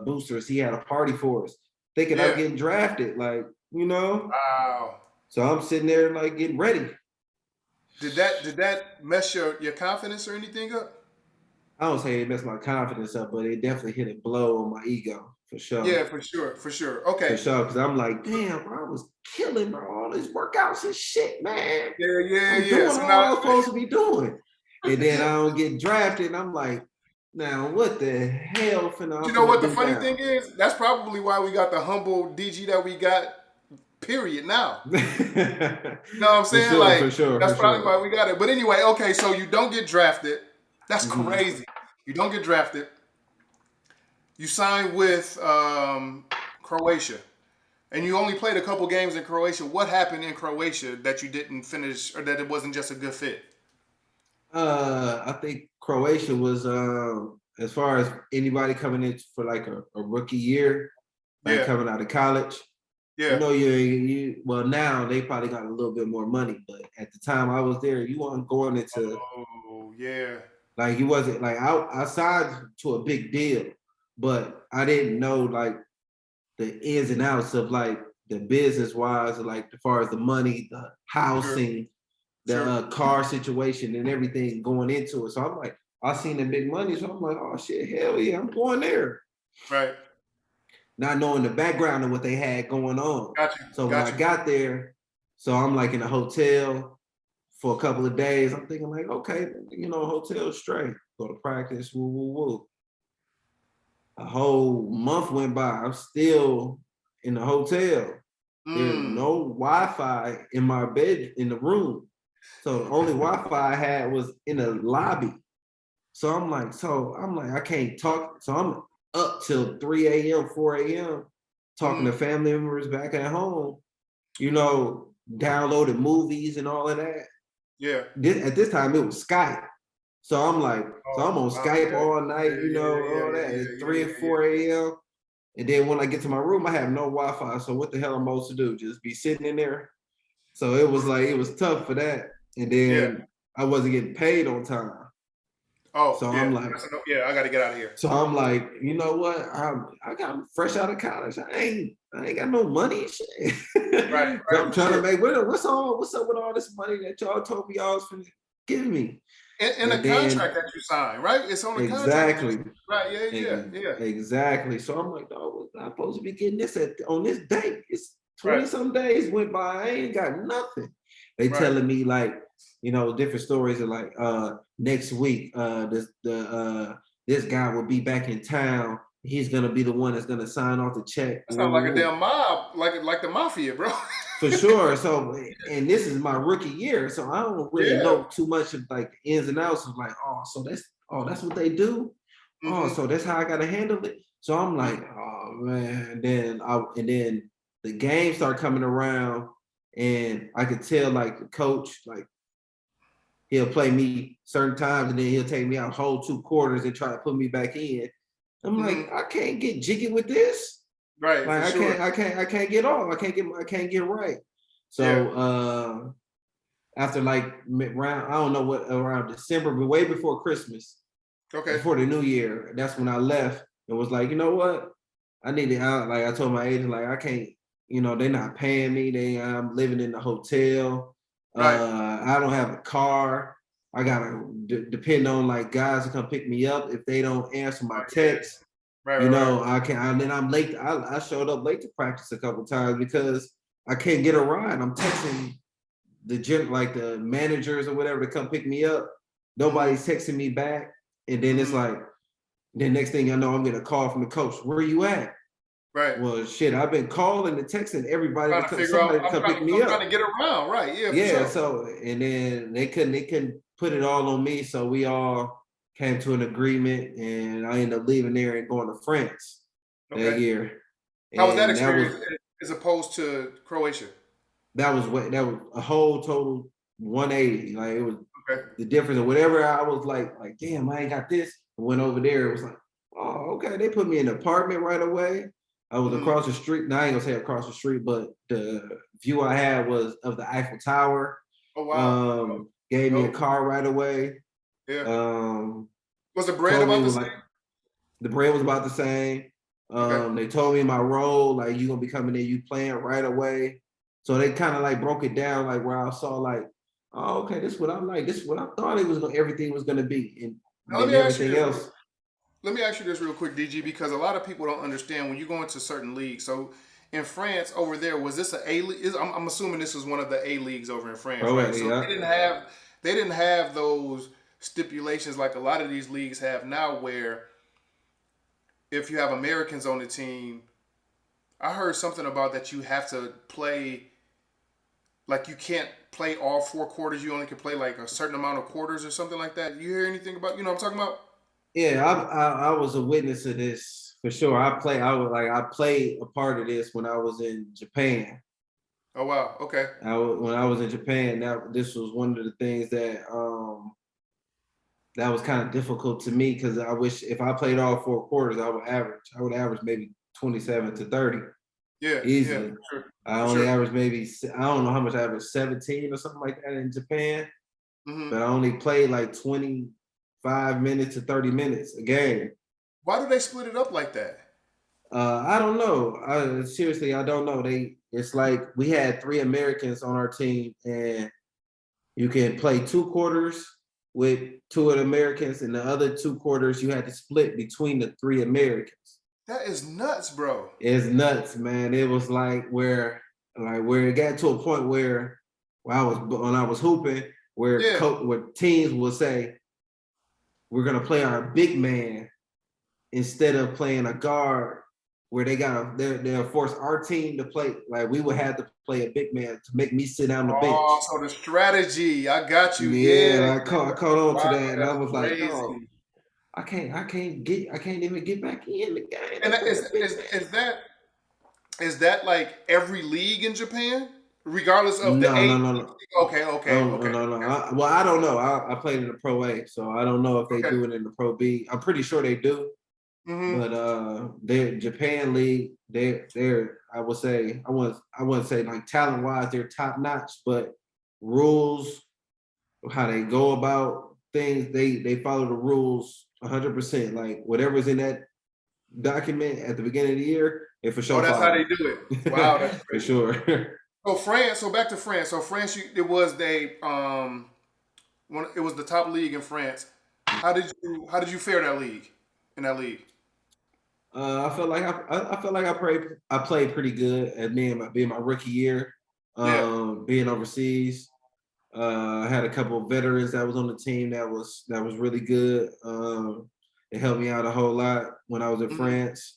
boosters. He had a party for us, thinking I'm getting drafted. Like, Wow. So I'm sitting there like getting ready. Did that mess your confidence or anything up? I don't say it messed my confidence up, but it definitely hit a blow on my ego for sure. Yeah, for sure. Okay. For sure, because I'm like, damn, bro, I was killing, bro, all these workouts and shit, man. Yeah. Doing So all now I'm supposed to be doing. And then I don't get drafted, and I'm like, now what the hell finna you know what the funny now? thing is? That's probably why we got the humble DG that we got, period, now. You know what I'm saying? For sure. That's probably why we got it. But anyway, okay, so you don't get drafted. That's crazy. You don't get drafted. You signed with Croatia. And you only played a couple games in Croatia. What happened in Croatia that you didn't finish, or that it wasn't just a good fit? I think Croatia was as far as anybody coming in for like a rookie year, like coming out of college. Yeah. You well now they probably got a little bit more money, but at the time I was there, you weren't going into like you wasn't like I signed to a big deal, but I didn't know like the ins and outs of like the business wise, like as far as the money, the housing, the car situation and everything going into it. So I'm like, I seen the big money, so I'm like, oh shit, hell yeah, I'm going there. Right. Not knowing the background of what they had going on. So when I got there, so I'm like in a hotel for a couple of days. I'm thinking like, okay, hotel straight. Go to practice, woo, woo, woo. A whole month went by. I'm still in the hotel. There's no Wi-Fi in my bed in the room. So the only Wi-Fi I had was in the lobby. So I'm like, I can't talk. So I'm up till 3 a.m., 4 a.m. talking to family members back at home, downloading movies and all of that. Yeah. At this time it was Skype. So I'm like, I'm on Skype all night, all that. It's 3 and 4 a.m. And then when I get to my room, I have no Wi-Fi. So what the hell am I supposed to do? Just be sitting in there? So it was tough for that. And then I wasn't getting paid on time. I'm like, I got to get out of here. So I'm like, you know what? I got fresh out of college. I ain't got no money and shit. Right. So I'm trying to make what's up with all this money that y'all told me y'all was finna give me. And the contract that you signed, right? It's on the contract. Exactly. Right. Yeah. Exactly. So I'm like, no, I'm supposed to be getting this on this date. It's 20 some days went by. I ain't got nothing. They telling me like, different stories of like next week, this guy will be back in town. He's gonna be the one that's gonna sign off the check. That sounds like a damn mob, like the mafia, bro. For sure. So, and this is my rookie year, so I don't really Yeah. know too much of like the ins and outs of like, that's what they do. Oh, Mm-hmm. so that's how I gotta handle it. So I'm like, Mm-hmm. oh man. And then the games start coming around, and I could tell like the coach, like he'll play me certain times, and then he'll take me out whole 2 quarters and try to put me back in. I'm like, Mm-hmm. I can't get jiggy with this. Right, Like for sure. I can't get off. I can't get right. Yeah. So after like around, I don't know what, around December, but way before Christmas, Okay. before the new year, that's when I left and was like, you know what? I need it out. Like I told my agent, like I can't, they're not paying me. I'm living in the hotel. Right. I don't have a car. I gotta depend on like guys to come pick me up if they don't answer my Right. Yeah. text. Right. Right. Right. I can't. Then I'm late. I showed up late to practice a couple times because I can't get a ride. I'm texting like the managers or whatever to come pick me up. Nobody's texting me back, and then it's Mm-hmm. like, then next thing I know, I'm getting a call from the coach. Where you at? Right. Well, shit, I've been calling and texting everybody Trying to figure out. somebody to come pick me I'm trying up. to get around. Right. Yeah. For Yeah. sure. So and then they couldn't put it all on me. So we all came to an agreement, and I ended up leaving there and going to France that Okay. year. How was that And experience as opposed to Croatia? that was a whole total 180. Like it was Okay. the difference of whatever I was like damn, I ain't got this. I went over there, it was like, oh, okay. They put me in an apartment right away. I was Mm-hmm. across the street. Now I ain't gonna say across the street, but the view I had was of the Eiffel Tower. Oh wow. Gave me a Dope. car right away. Yeah. Um, Was the bread told me about it the was same? like the bread was about the same. Okay. They told me my role, like you gonna be coming in, you playing right away. So they kind of like broke it down, like where I saw like, oh, okay, this is what I like. This is what I thought everything was gonna be, and Now let then me ask you everything this. else. Let me ask you this real quick, DG, because a lot of people don't understand when you go into certain leagues. So in France over there, was this a league? I'm assuming this was one of the A leagues over in France, Oh right? So yeah, they didn't have those stipulations like a lot of these leagues have now, where if you have Americans on the team, I heard something about that you have to play, like you can't play all 4 quarters. You only can play like a certain amount of quarters or something like that. You hear anything about, what I'm talking about? yeah. I was a witness of this for sure. I played a part of this when I was in Japan. Oh wow. Okay. When I was in Japan, this was one of the things that was kind of difficult to me because I wish if I played all 4 quarters, I would average maybe 27 to 30 Yeah. Yeah. easily. For sure. I For only sure. averaged maybe, I don't know how much I averaged, 17 or something like that in Japan, Hmm. but I only played like 25 minutes to 30 minutes a game. Why do they split it up like that? I don't know. Seriously, I don't know. It's like we had 3 Americans on our team, and you can play 2 quarters with 2 of the Americans, and the other 2 quarters you had to split between the 3 Americans. That is nuts, bro. It's nuts, man. It was where it got to a point where when I was hooping, Yeah. where teams will say, we're gonna play our big man instead of playing a guard, where they'll force our team to play, like we would have to play a big man to make me sit down the bench. Oh, so the strategy. I got you. Yeah, Yeah. I caught on to Wow, that, and I that's was like, dog, crazy. I can't even get back in the game to And play the big man. is that like every league in Japan, regardless of the No, A? no, no, no. Okay. Okay. No, no, Okay. no, no. Well, I don't know. I played in the Pro A, so I don't know if they Okay. do it in the Pro B. I'm pretty sure they do, Mm-hmm. but their Japan league, they're I wouldn't say like talent wise they're top notch, but rules, how they go about things, they follow the rules 100%. Like whatever's in that document at the beginning of the year, they for Oh, sure that's how they follow do it. Wow, that's for crazy. sure. So France. So back to France. So France, it was it was the top league in France. How did you fare that league in that league? I felt like I felt like I played pretty good at being my rookie year, Yeah. being overseas. I had a couple of veterans that was on the team that was really good. It helped me out a whole lot when I was in Mm-hmm. France,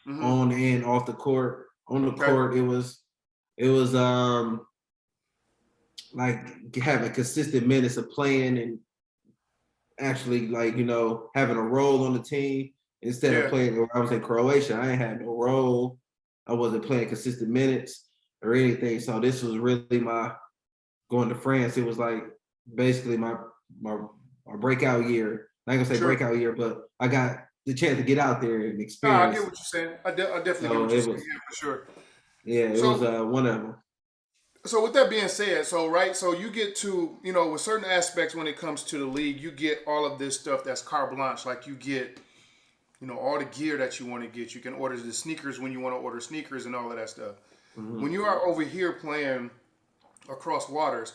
Mm-hmm. on and off the court. On the Okay. court, it was It was like having consistent minutes of playing and actually like having a role on the team instead of Yeah, playing. When I was in Croatia, I ain't had no role. I wasn't playing consistent minutes or anything. So this was really my going to France. It was like basically my breakout year. Not gonna say sure. breakout year, but I got the chance to get out there and No, I get experience. what you're saying. I definitely get So what you're it saying. was, Yeah, for sure. yeah, it was So, one of them. so with that being said, so right, so you get to, with certain aspects when it comes to the league, you get all of this stuff that's carte blanche. Like you get, all the gear that you want to get. You can order the sneakers when you want to order sneakers and all of that stuff. Mm-hmm. When you are over here playing across waters,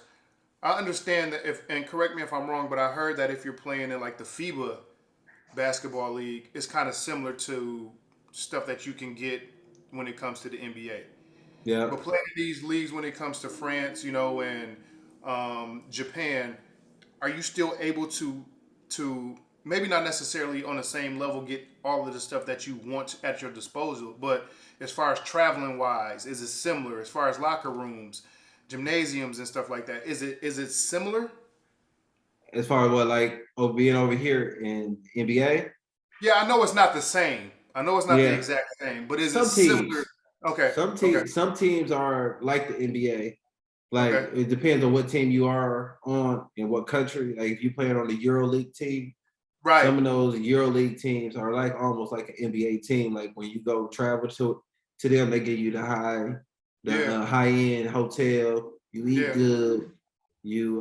I understand that and correct me if I'm wrong, but I heard that if you're playing in like the FIBA basketball league, it's kind of similar to stuff that you can get when it comes to the NBA. Yeah. But playing in these leagues when it comes to France, and Japan, are you still able to maybe not necessarily on the same level get all of the stuff that you want at your disposal, but as far as traveling wise, is it similar? As far as locker rooms, gymnasiums and stuff like that, is it similar? As far as what like being over here in NBA, Yeah, I know it's not the same. I know it's not the yeah, exact same, but is it some similar? teams, Okay, okay, some teams are like the NBA. Like okay. it depends on what team you are on and what country. Like if you playing on the EuroLeague team, Right. some of those EuroLeague teams are like almost like an NBA team. Like when you go travel to them, they give you Yeah, the high end hotel. You eat yeah. good. You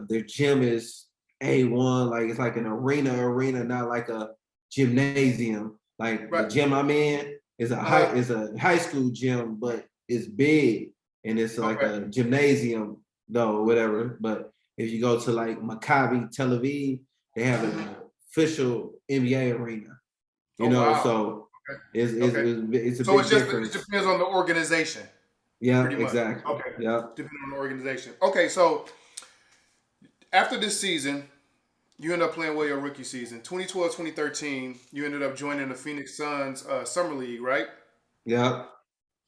their gym is A1. Like it's like an arena, not like a gymnasium. Like the Right. gym I'm in Uh-huh. is a high school gym, but it's big and it's like Okay. a gymnasium though, whatever. But if you go to like Maccabi Tel Aviv, they have Hmm. an official NBA arena, Oh wow. so Okay. it's, Okay. it's a So big it difference. depends on the organization, Yeah, pretty much. exactly. Okay. Yeah. Depending on the organization. Okay, so after this season, you end up playing well your rookie season. 2012, 2013, you ended up joining the Phoenix Suns Summer League, right? Yeah.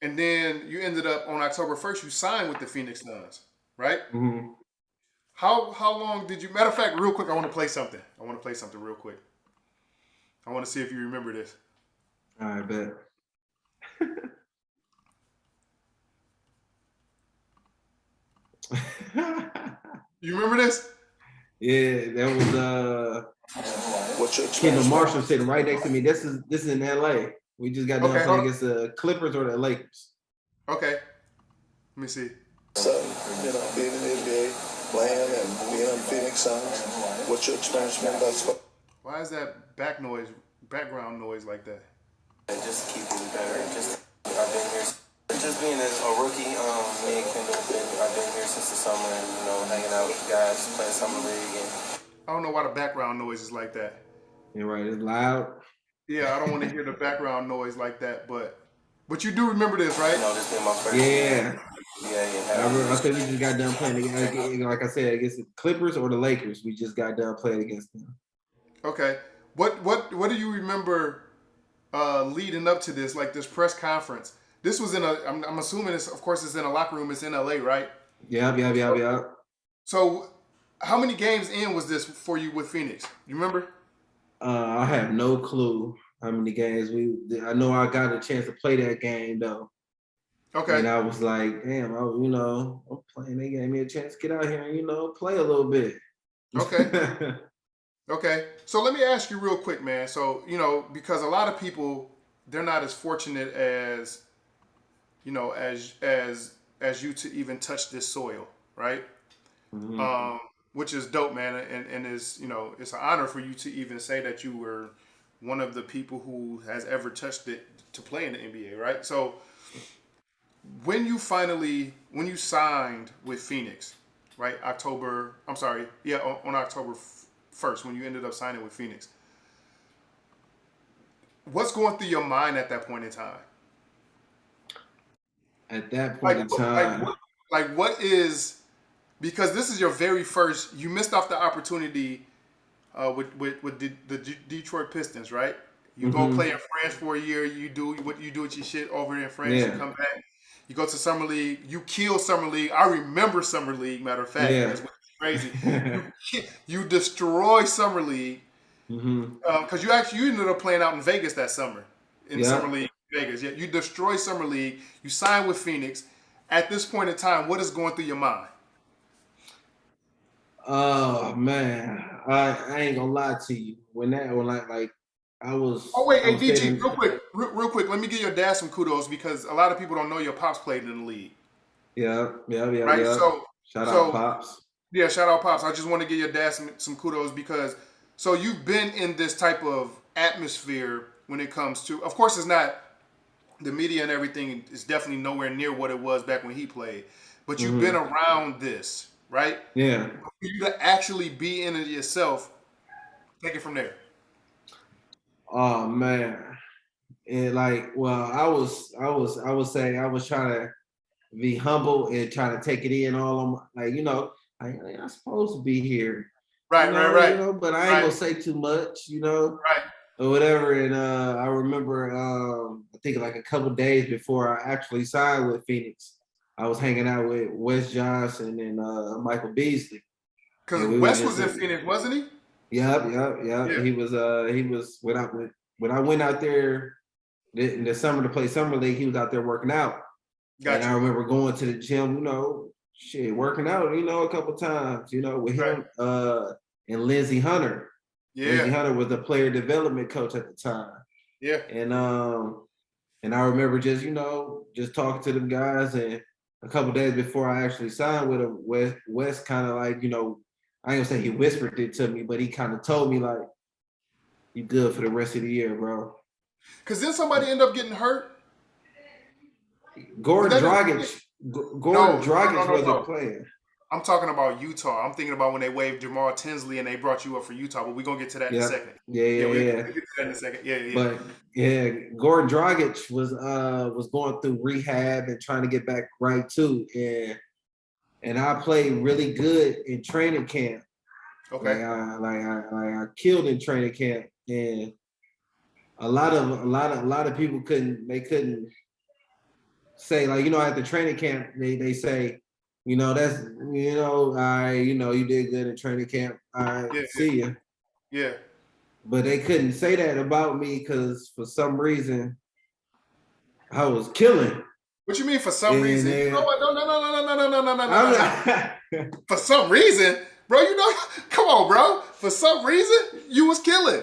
And then you ended up on October 1st, you signed with the Phoenix Suns, right? Mm-hmm. How long did you matter of fact, real quick, I want to play something. I want to play something real quick. I want to see if you remember this. All right, bet. You remember this? Yeah, that was What's your Kendall experience? Marshall sitting right next to me. This is in LA. We just got done Okay, hold playing on. against the Clippers or the Lakers. Okay. Let me see. So, being in the NBA, playing and being on Phoenix Suns, what's your experience been thus far? Why is that background noise like that? Just to keep it better. I've been here. Just being a rookie, me and Kendall, I've been here since the summer, and hanging out with the guys, playing summer league, and I don't know why the background noise is like that. You're right, it's loud. Yeah, I don't want to hear the background noise like that, but you do remember this, right? this being my first year. Yeah. I Yeah. think we just got done playing against, like I said, against the Clippers or the Lakers. We just got done playing against them. Okay. What do you remember leading up to this, like this press conference? This was I'm assuming it's, of course, it's in a locker room. It's in LA, right? Yeah. So, how many games in was this for you with Phoenix? You remember? I have no clue how many games I know I got a chance to play that game though. Okay. And I was like, damn, I'm playing. They gave me a chance to get out here and, play a little bit. Okay. Okay. So let me ask you real quick, man. So, because a lot of people, they're not as fortunate as, as you to even touch this soil, right? Mm-hmm. Which is dope, man. And is, it's an honor for you to even say that you were one of the people who has ever touched it to play in the NBA, right? So when you signed with Phoenix, right? On October 1st, when you ended up signing with Phoenix, what's going through your mind at that point in time? At that point in time, what is, because this is your very first, you missed off the opportunity with the Detroit Pistons, right? You go mm-hmm. play in France for a year. You do what you do with your shit over in France. Yeah. You come back. You go to summer league. You kill summer league. I remember summer league. Matter of fact, Yeah. that's what's crazy. You destroy summer league because you ended up playing out in Vegas that summer in summer league Vegas. Yeah, you destroy summer league. You sign with Phoenix. At this point in time, what is going through your mind? Oh man, I ain't gonna lie to you. When I was. Oh wait, I hey was DG, staying. real quick. Let me give your dad some kudos because a lot of people don't know your pops played in the league. Yeah. Right. Shout out Pops. Yeah, shout out Pops. I just want to give your dad some kudos because so you've been in this type of atmosphere when it comes to, of course, it's not the media and everything is definitely nowhere near what it was back when he played, but you've been around this, right? Yeah. For you to actually be in it yourself, take it from there. Oh man. And I was saying I was trying to be humble and trying to take it in all on I'm supposed to be here. Right. But I ain't gonna say too much, Right. or whatever. And I remember I think like a couple days before I actually signed with Phoenix, I was hanging out with Wes Johnson and Michael Beasley. Because Wes was in Phoenix, wasn't he? Yep. Yeah. He was when I went out there in the summer to play summer league, he was out there working out. Gotcha. And I remember going to the gym, working out, a couple times, with him and Lindsey Hunter. Yeah. Lindsey Hunter was the player development coach at the time. Yeah. And I remember just talking to them guys, and a couple days before I actually signed with him, Wes kind of I ain't gonna say he whispered it to me, but he kind of told me like, "You good for the rest of the year, bro." Because then somebody ended up getting hurt. Gordon Dragic wasn't playing. I'm talking about Utah. I'm thinking about when they waived Jamal Tinsley and they brought you up for Utah, but we're going to get to that in a second. Yeah. We'll get to that in a second. Yeah. But yeah, Gordon Dragic was going through rehab and trying to get back right too. And I played really good in training camp. Okay. I killed in training camp, and a lot of people couldn't say at the training camp they say that's you did good in training camp. See you. Yeah. But they couldn't say that about me because for some reason I was killing. What you mean for some reason? You know what? No. For some reason, bro. Come on, bro. For some reason, you was killing.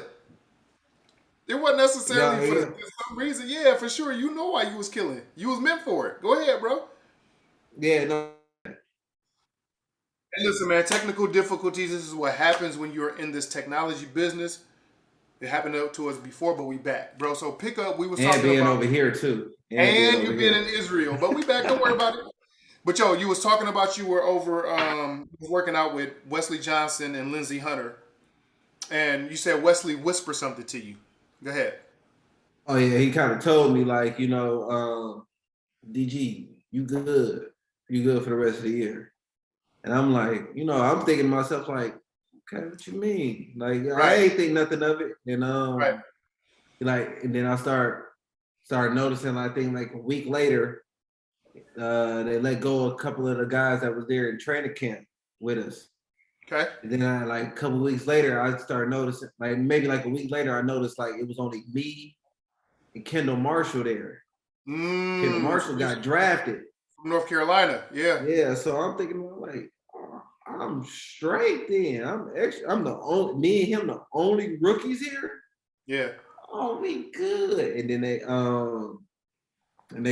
It wasn't necessarily for some reason. Yeah, for sure. You know why you was killing. You was meant for it. Go ahead, bro. Yeah, no. And listen, man, technical difficulties, this is what happens when you're in this technology business. It happened to us before, but we back, bro. So pick up. We was talking being about over here too. And you being in Israel. But we back, don't worry about it. But yo, you was talking about you were over working out with Wesley Johnson and Lindsey Hunter. And you said Wesley whispered something to you. Go ahead. Oh yeah, he kind of told me like, DG, you good. You good for the rest of the year. And I'm like, I'm thinking to myself like, okay, what you mean? Like I ain't think nothing of it. And and then I started noticing, I think like a week later, they let go of a couple of the guys that was there in training camp with us. Okay. And then a couple of weeks later, I started noticing, like maybe like a week later, I noticed like it was only me and Kendall Marshall there. Kendall Marshall got drafted from North Carolina. Yeah. Yeah. So I'm thinking like, I'm straight then. I'm the only, me and him the only rookies here. Yeah. Oh, we good. And then they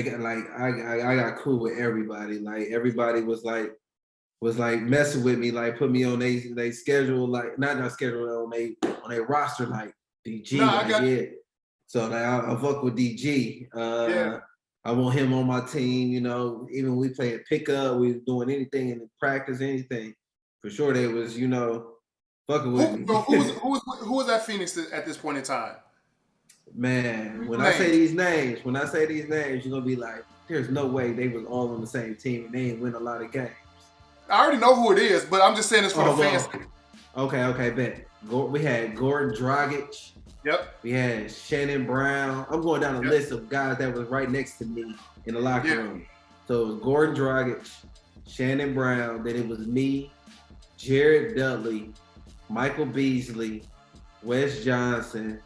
got like I got cool with everybody. Like everybody was like messing with me, like put me on they schedule, like not schedule on they roster, like DG. Yeah. So like, I fuck with DG. I want him on my team, even we playing pickup, we doing anything in the practice, anything. For sure they was, fucking with me. Who was at Phoenix at this point in time? Man, when I say these names, you're gonna be like, there's no way they was all on the same team and they ain't win a lot of games. I already know who it is, but I'm just saying this for the fans. Okay, bet. We had Gordon Dragic. Yep. We had Shannon Brown. I'm going down a list of guys that was right next to me in the locker room. So it was Gordon Dragic, Shannon Brown, then it was me, Jared Dudley, Michael Beasley, Wes Johnson,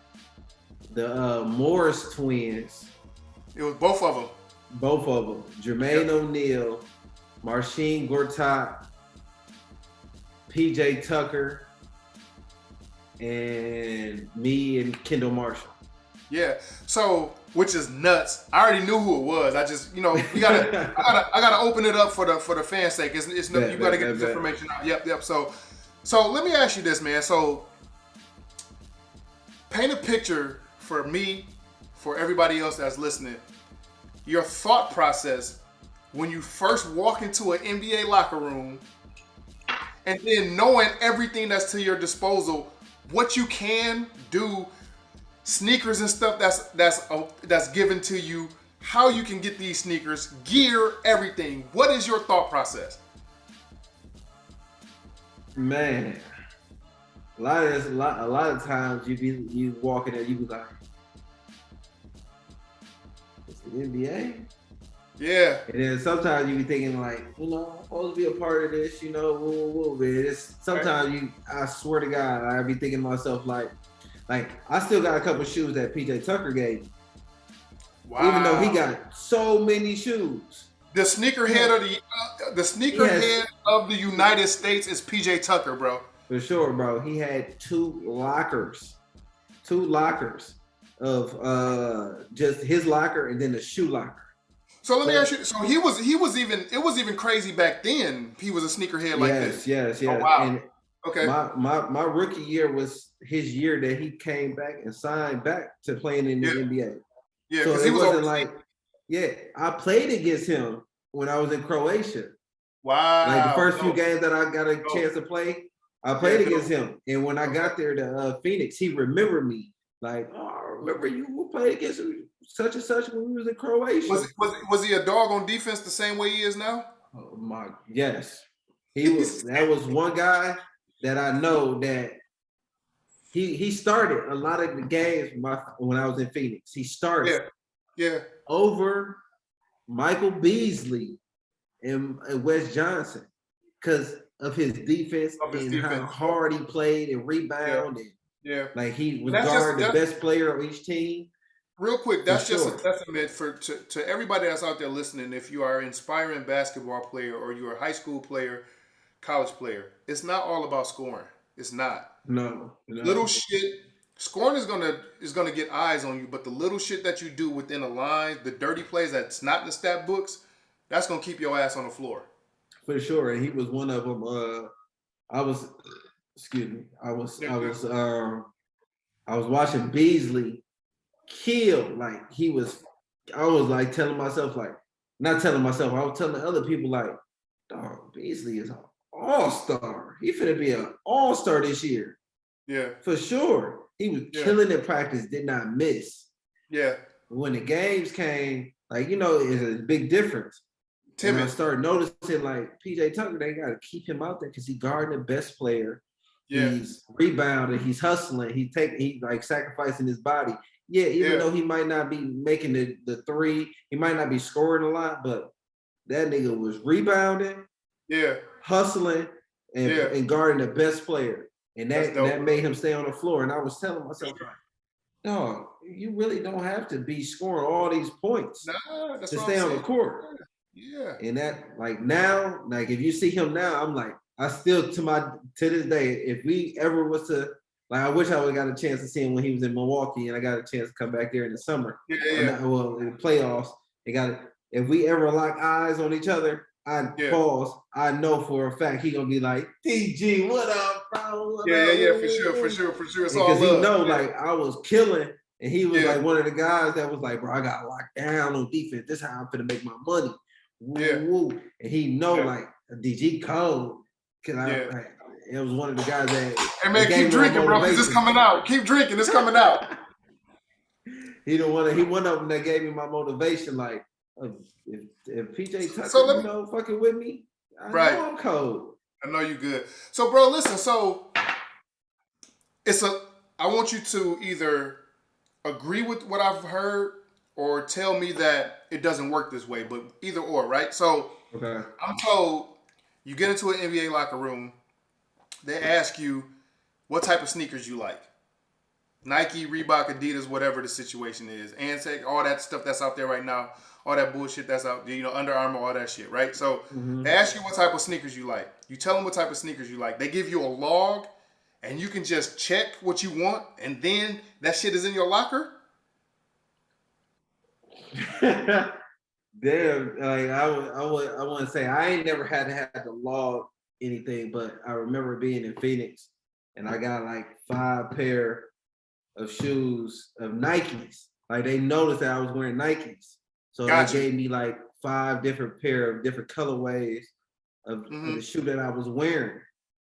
the Morris twins. It was both of them. Both of them. Jermaine O'Neal, Marcin Gortat, PJ Tucker, and me and Kendall Marshall. Yeah. So, which is nuts. I already knew who it was. I just, you know, I gotta open it up for the fans' sake. It's no, you gotta get this information out. Yep. So let me ask you this, man. So, paint a picture for me, for everybody else that's listening. Your thought process when you first walk into an NBA locker room, and then knowing everything that's to your disposal, what you can do, sneakers and stuff that's given to you, how you can get these sneakers, gear, everything. What is your thought process? Man, a lot of times you walk in there, you be like, it's the NBA. Yeah. And then sometimes you be thinking like, you know, I'm supposed to be a part of this, you know, whoa, man. It's sometimes I swear to God, I be thinking to myself like I still got a couple shoes that PJ Tucker gave me. Wow. Even though he got so many shoes. The sneakerhead of the United States is PJ Tucker, bro. For sure, bro. He had two lockers of just his locker and then the shoe locker. So let me ask you. So it was even crazy back then. He was a sneakerhead like this. Yes. Oh, wow. And okay. My rookie year was his year that he came back and signed back to playing in the NBA. Yeah, so because it he was wasn't I played against him when I was in Croatia. Wow. Like the first few games that I got a chance to play, I played against him. And when I got there to Phoenix, he remembered me. Like, oh, I remember you played against him, such and such when we was in Croatia. Was he a dog on defense the same way he is now? Oh my, yes. He was. That was one guy that I know that he started a lot of the games when I was in Phoenix. He started over Michael Beasley and Wes Johnson because of his defense how hard he played and rebounded. Yeah. Like he was guarding the best player on each team. Real quick, that's just a testament to everybody that's out there listening. If you are an inspiring basketball player or you're a high school player, college player, it's not all about scoring. It's not. No. Little shit. Scoring is gonna get eyes on you, but the little shit that you do within a line, the dirty plays that's not in the stat books, that's gonna keep your ass on the floor. For sure, and he was one of them. I was watching Beasley kill. Like I was like telling myself, like not telling myself, I was telling other people like, dog, Beasley is an all-star. He finna be an all-star this year. Yeah. For sure. He was killing in practice, did not miss. Yeah. When the games came, like, you know, it's a big difference. And I started noticing like PJ Tucker, they gotta keep him out there because he guarding the best player. Yeah. He's rebounding, he's hustling, he's like sacrificing his body. Yeah, even though he might not be making the three, he might not be scoring a lot, but that nigga was rebounding, hustling, and guarding the best player. And that made him stay on the floor. And I was telling myself, like, no, you really don't have to be scoring all these points to stay on the court. Yeah. And that, like now, like if you see him now, I'm like, I still to this day, if we ever was to, like, I wish I would have got a chance to see him when he was in Milwaukee, and I got a chance to come back there in the summer. Well, in the playoffs, if we ever lock eyes on each other, I know for a fact he gonna be like, DG, what up, bro? For sure. It's all because he know, like, I was killing, and he was like one of the guys that was like, bro, I got locked down on defense. This is how I'm gonna make my money. Woo. And he know like DG cold. It was one of the guys that. Hey man, keep drinking, bro. Because it's coming out. Keep drinking. It's coming out. He one of them that gave me my motivation. Like, if PJ Tucker, fucking with me, I know I'm cold. I know you good. So, bro, listen. So, I want you to either agree with what I've heard or tell me that it doesn't work this way, but either or, right? So Okay. I'm told you get into an NBA locker room, they ask you what type of sneakers you like. Nike, Reebok, Adidas, whatever the situation is. Antec, all that stuff that's out there right now, all that bullshit that's out there, Under Armour, all that shit, right? So they ask you what type of sneakers you like. You tell them what type of sneakers you like. They give you a log, and you can just check what you want, and then that shit is in your locker? Damn, like I want to say I ain't never had to log anything, but I remember being in Phoenix and I got like 5 pair of shoes of Nikes. Like they noticed that I was wearing Nikes, so Gotcha. they gave me like 5 different pair of different colorways of the shoe that I was wearing.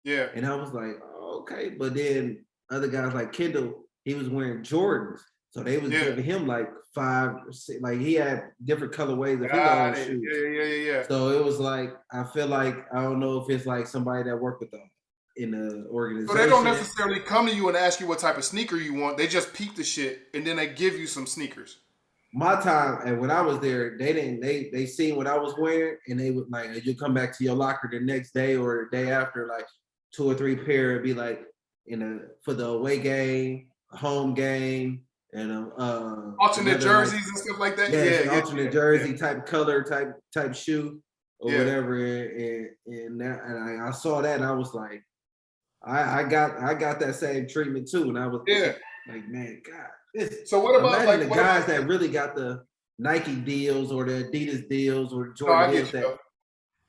Yeah. And I was like, oh, okay. But then other guys like Kendall, he was wearing Jordans. So they was giving him like 5 or 6, like he had different colorways of his own shoes. Yeah. So it was like, I feel like, I don't know if it's like somebody that worked with them in the organization. So they don't necessarily come to you and ask you what type of sneaker you want. They just peep the shit and then they give you some sneakers. My time, and when I was there, they seen what I was wearing and they would like, you come back to your locker the next day or the day after, like 2 or 3 pair, it'd be like for the away game, home game, and alternate jerseys and stuff like that. Alternate jersey type color type shoe or whatever. And I saw that and I was like, I got that same treatment too. And I was like, man, God. So what about imagine the guys that really got the Nike deals or the Adidas deals or Jordan deals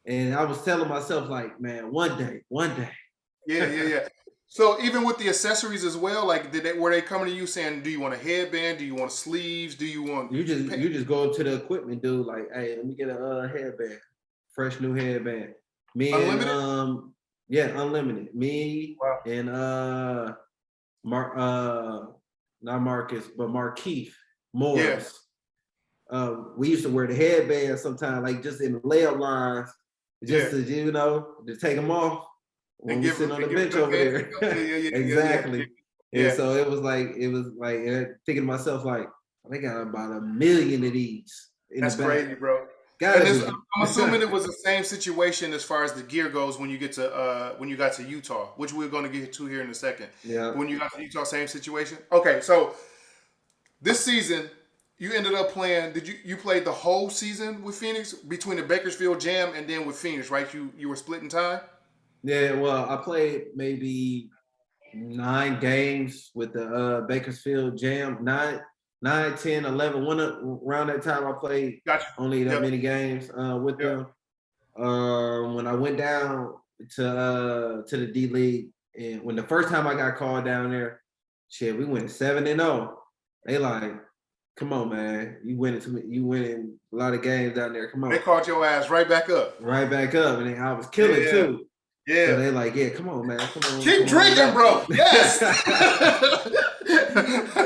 and I was telling myself like, man, one day. Yeah. So even with the accessories as well, like were they coming to you saying, do you want a headband? Do you want sleeves? Do you want you just go up to the equipment dude like, hey, let me get a headband, fresh new headband. Me Unlimited? And Unlimited. Me and not Marcus, but Markeith Morris. We used to wear the headband sometimes, like just in the layup lines, just to to take them off. When we sit on the bench over there. Exactly. And so it was like thinking to myself like, they got about 1 million of these. That's crazy, bro. I'm assuming it was the same situation as far as the gear goes when you got to Utah, which we're going to get to here in a second. Yeah. When you got to Utah, same situation. Okay, so this season you ended up playing. You played the whole season with Phoenix between the Bakersfield Jam and then with Phoenix, right? You were splitting time. Yeah, well, I played maybe 9 games with the Bakersfield Jam, 9, 10, 11. Around that time, I played only that many games with them. When I went down to the D League, and when the first time I got called down there, we went 7-0. They like, come on, man, you winning a lot of games down there. Come on. They called your ass right back up. Right back up, and I was killing too. Yeah. So they like, come on, man. Come on. Keep drinking, bro. Yes.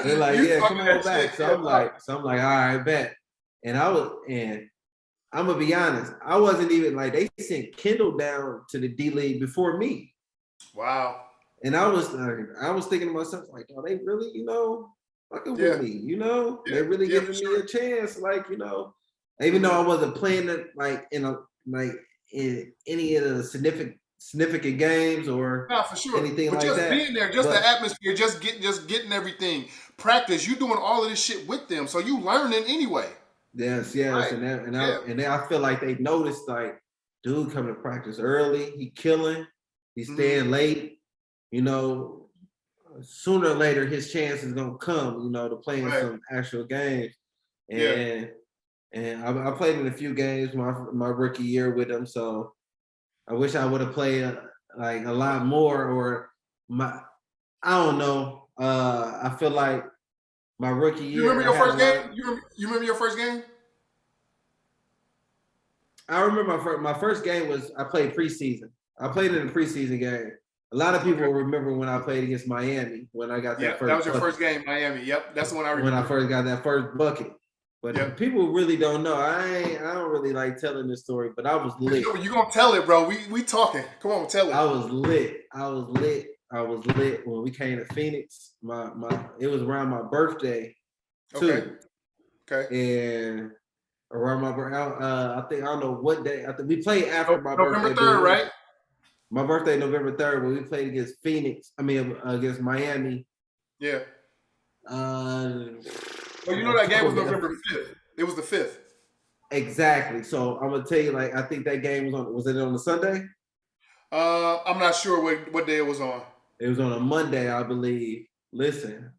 They're like, come on back. So I'm like, all right, bet. And I'm gonna be honest, I wasn't even like, they sent Kendall down to the D League before me. Wow. And I was thinking to myself, like, are they really, fucking with me? They really giving me a chance, like, even though I wasn't playing it like in any of the significant games or for sure. Anything but like just that. Being there, the atmosphere, just getting everything. Practice, you doing all of this shit with them, so you learning anyway. Yes, right. and I feel like they noticed like, dude coming to practice early, he killing, he's staying late, sooner or later his chance is gonna come, to play in some actual games. And I played in a few games my rookie year with him, so I wish I would have played like a lot more, or I don't know. I feel like my rookie year. You remember your first game? You remember your first game? I remember my first game was I played preseason. I played in a preseason game. A lot of people remember when I played against Miami when I got that first. That was your first game, Miami. Yep, that's the one I remember. When I first got that first bucket. But people really don't know. I don't really like telling this story, but I was lit. You gonna tell it, bro? We talking. Come on, tell it. I was lit when we came to Phoenix. It was around my birthday too. Okay. and around my birthday, I think I don't know what day. I think we played after my November birthday. 3rd, right? My birthday, November 3rd, but we played against Phoenix. I mean, against Miami. Yeah. Well, Well, you know that game was November 5th. It was the 5th. Exactly. So I'm gonna tell you, like, I think that game was it on a Sunday? I'm not sure what day it was on. It was on a Monday, I believe. Listen,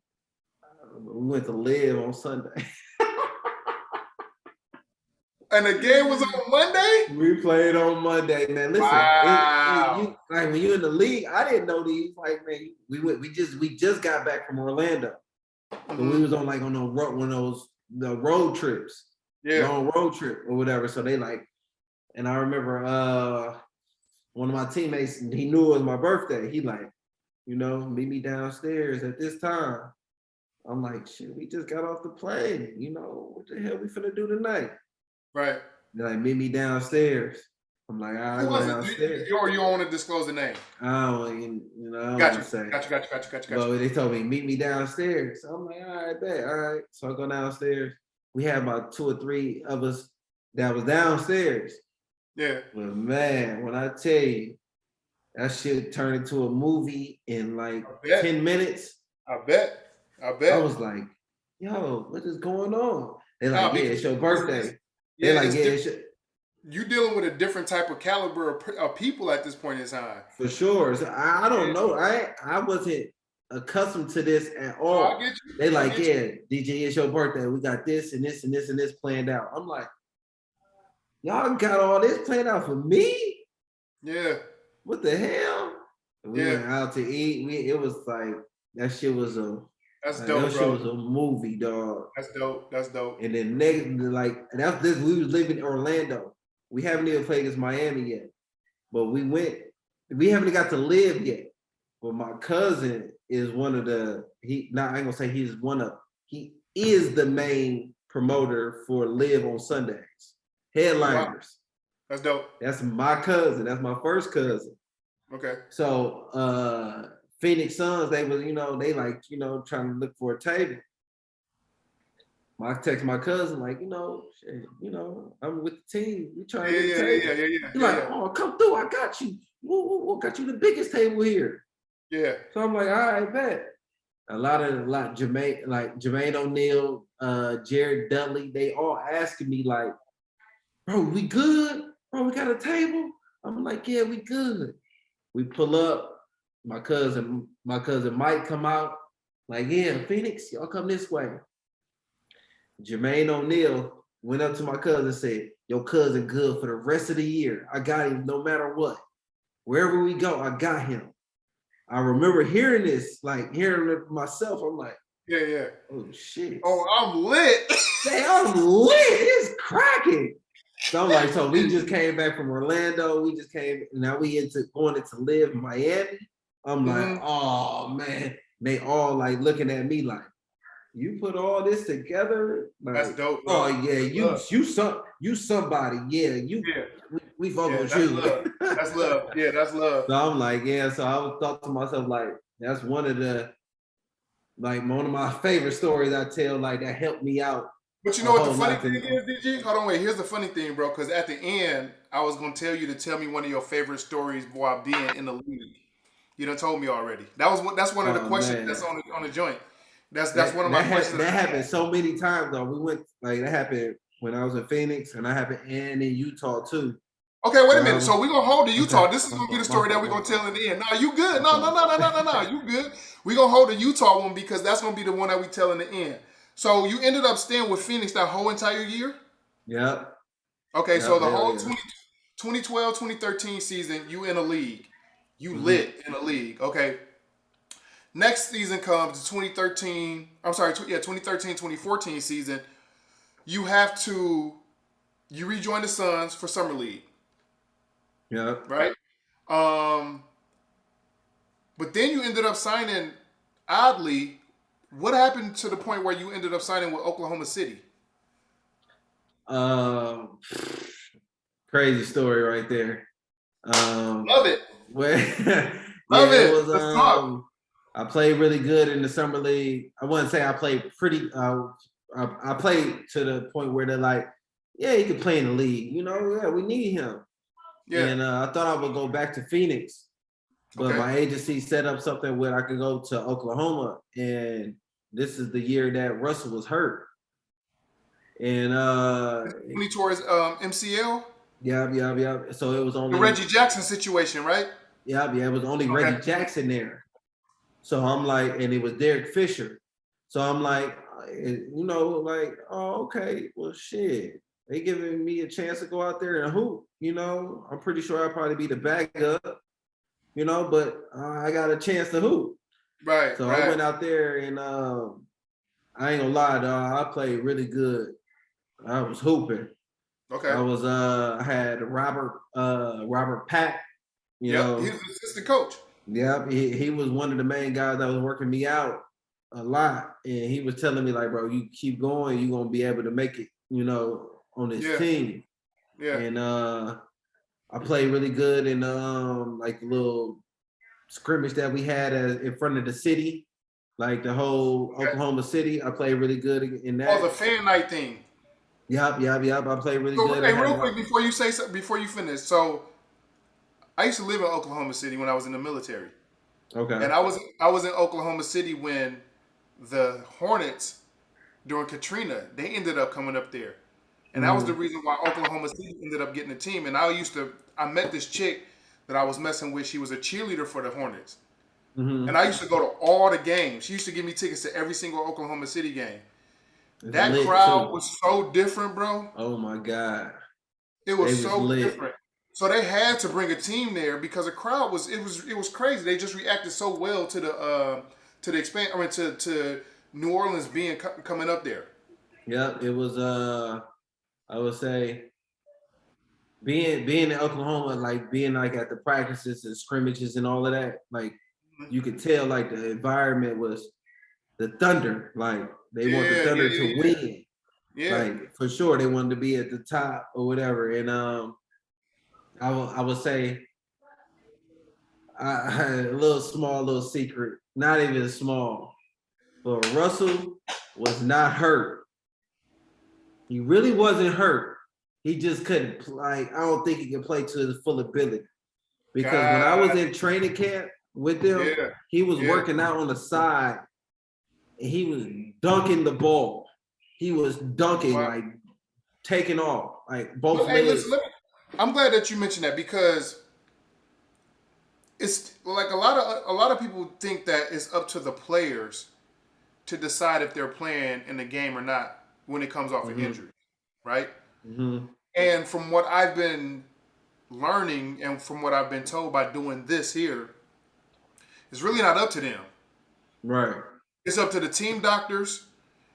we went to live on Sunday. And the game was on Monday? We played on Monday, man. Listen, Wow. you like when you're in the league, I didn't know these. Like, man, we just got back from Orlando. So we was on one of those the road trips. Long road trip or whatever. So they like, and I remember one of my teammates, he knew it was my birthday. He like, meet me downstairs at this time. I'm like, shit, we just got off the plane. What the hell we finna do tonight? Right. They're like, meet me downstairs. I'm like, all right, go downstairs. Or you don't want to disclose the name? I don't, I don't Gotcha. say. Gotcha. But they told me, meet me downstairs. So I'm like, all right, bet. All right. So I go downstairs. We had about 2 or 3 of us that was downstairs. Yeah. But man, when I tell you, that shit turned into a movie in like 10 minutes. I bet. I was like, yo, what is going on? They're like, yeah, it's your birthday. They're like, yeah, you dealing with a different type of caliber of people at this point in time. For sure. So I don't know. I wasn't accustomed to this at all. I get you. They like, yeah, DJ, it's your birthday. We got this and this and this and this planned out. I'm like, y'all got all this planned out for me? Yeah. What the hell? We went out to eat. It was like, that shit was dope, that bro. Shit was a movie, dog. That's dope. And then that's this. We was living in Orlando. We haven't even played against Miami yet, but we haven't got to live yet. But my cousin is one of I ain't gonna say he is the main promoter for Live on Sundays. Headliners. Wow. That's dope. That's my cousin. That's my first cousin. Okay. So Phoenix Suns, they was, trying to look for a table. I text my cousin, like, I'm with the team. We trying to get a table. Yeah. He's like, oh, come through. I got you. We'll got you the biggest table here. Yeah. So I'm like, all right, bet. Jermaine O'Neal, Jared Dudley, they all asking me like, bro, we good? Bro, we got a table? I'm like, yeah, we good. We pull up. My cousin Mike come out. Like, yeah, Phoenix, y'all come this way. Jermaine O'Neal went up to my cousin and said, your cousin good for the rest of the year. I got him no matter what. Wherever we go, I got him. I remember hearing this, like hearing it myself. I'm like, yeah. Oh, shit. Oh, I'm lit. Hey, I'm lit. It's cracking. So I'm like, so we just came back from Orlando. Now we going into Live in Miami. I'm like, oh, man. They all like looking at me like, you put all this together? Like, that's dope. Bro. Oh yeah, you somebody. Yeah, we fuck with you. Love. That's love. Yeah, that's love. So I'm like, yeah. So I thought to myself, like, that's one of my favorite stories I tell, like, that helped me out. But you know what the funny thing is, DG? Hold on, wait. Here's the funny thing, bro. Because at the end, I was gonna tell you to tell me one of your favorite stories while being in the league. You done told me already. That's one of the questions that's on the joint. That's one of my questions. That happened so many times though. We went that happened when I was in Phoenix, and that happened in Utah too. Okay, wait a minute. So we're gonna hold the Utah. This is gonna be the story that we're gonna tell in the end. No, you good. No. You good. We're gonna hold the Utah one because that's gonna be the one that we tell in the end. So you ended up staying with Phoenix that whole entire year? Yep. Okay, so the whole 2012, 2013 season, you in a league. You lit in a league. Okay. Next season comes the 2013-2014 season. You rejoin the Suns for Summer League. Yeah. Right? But then you ended up signing, oddly, what happened to the point where you ended up signing with Oklahoma City? Crazy story right there. Love it. Love it. It was, I played really good in the Summer League. I wouldn't say I played pretty I played to the point where they're like, yeah, he could play in the league. You know, yeah, we need him. Yeah. And I thought I would go back to Phoenix, but my agency set up something where I could go to Oklahoma, and this is the year that Russell was hurt. And When he tore his MCL, yeah. So it was the only Reggie Jackson situation, right? yeah, it was only Reggie Jackson there. So I'm like, and it was Derek Fisher. So I'm like, you know, like, oh, okay, well, shit. They giving me a chance to go out there and hoop, you know. I'm pretty sure I'll probably be the backup, you know, but I got a chance to hoop. Right. So I went out there and I ain't gonna lie, dog, I played really good. I was hooping. Okay. I had Robert Pack, you know. He was the assistant coach. Yep, he was one of the main guys that was working me out a lot, and he was telling me like, bro, you keep going, you're gonna be able to make it, you know, on this team. Yeah. And I played really good in like the little scrimmage that we had in front of the city, like the whole Oklahoma City. I played really good in that. Oh, the fan night thing. Yep. I played really good. Hey, real quick before you say something, before you finish, so I used to live in Oklahoma City when I was in the military. Okay. And I was in Oklahoma City when the Hornets during Katrina, they ended up coming up there. And that was the reason why Oklahoma City ended up getting a team. And I met this chick that I was messing with. She was a cheerleader for the Hornets. And I used to go to all the games. She used to give me tickets to every single Oklahoma City game. That crowd was so different, bro. Oh my God. It was so different. So they had to bring a team there because the crowd was crazy. They just reacted so well to the to New Orleans coming up there. Yeah, it was I would say being in Oklahoma, like being like at the practices and scrimmages and all of that, like you could tell like the environment was the Thunder. Like they want the Thunder to win. Yeah. Like for sure they wanted to be at the top or whatever. And I would say I had a little secret, not even small, but Russell was not hurt. He really wasn't hurt. He just couldn't play. I don't think he could play to his full ability. Because when I was in training camp with them, he was working out on the side and he was dunking the ball. He was dunking, like taking off, like both legs. Listen, I'm glad that you mentioned that because it's like a lot of people think that it's up to the players to decide if they're playing in the game or not when it comes off an injury, right? And from what I've been learning and from what I've been told by doing this here, it's really not up to them. Right. It's up to the team doctors,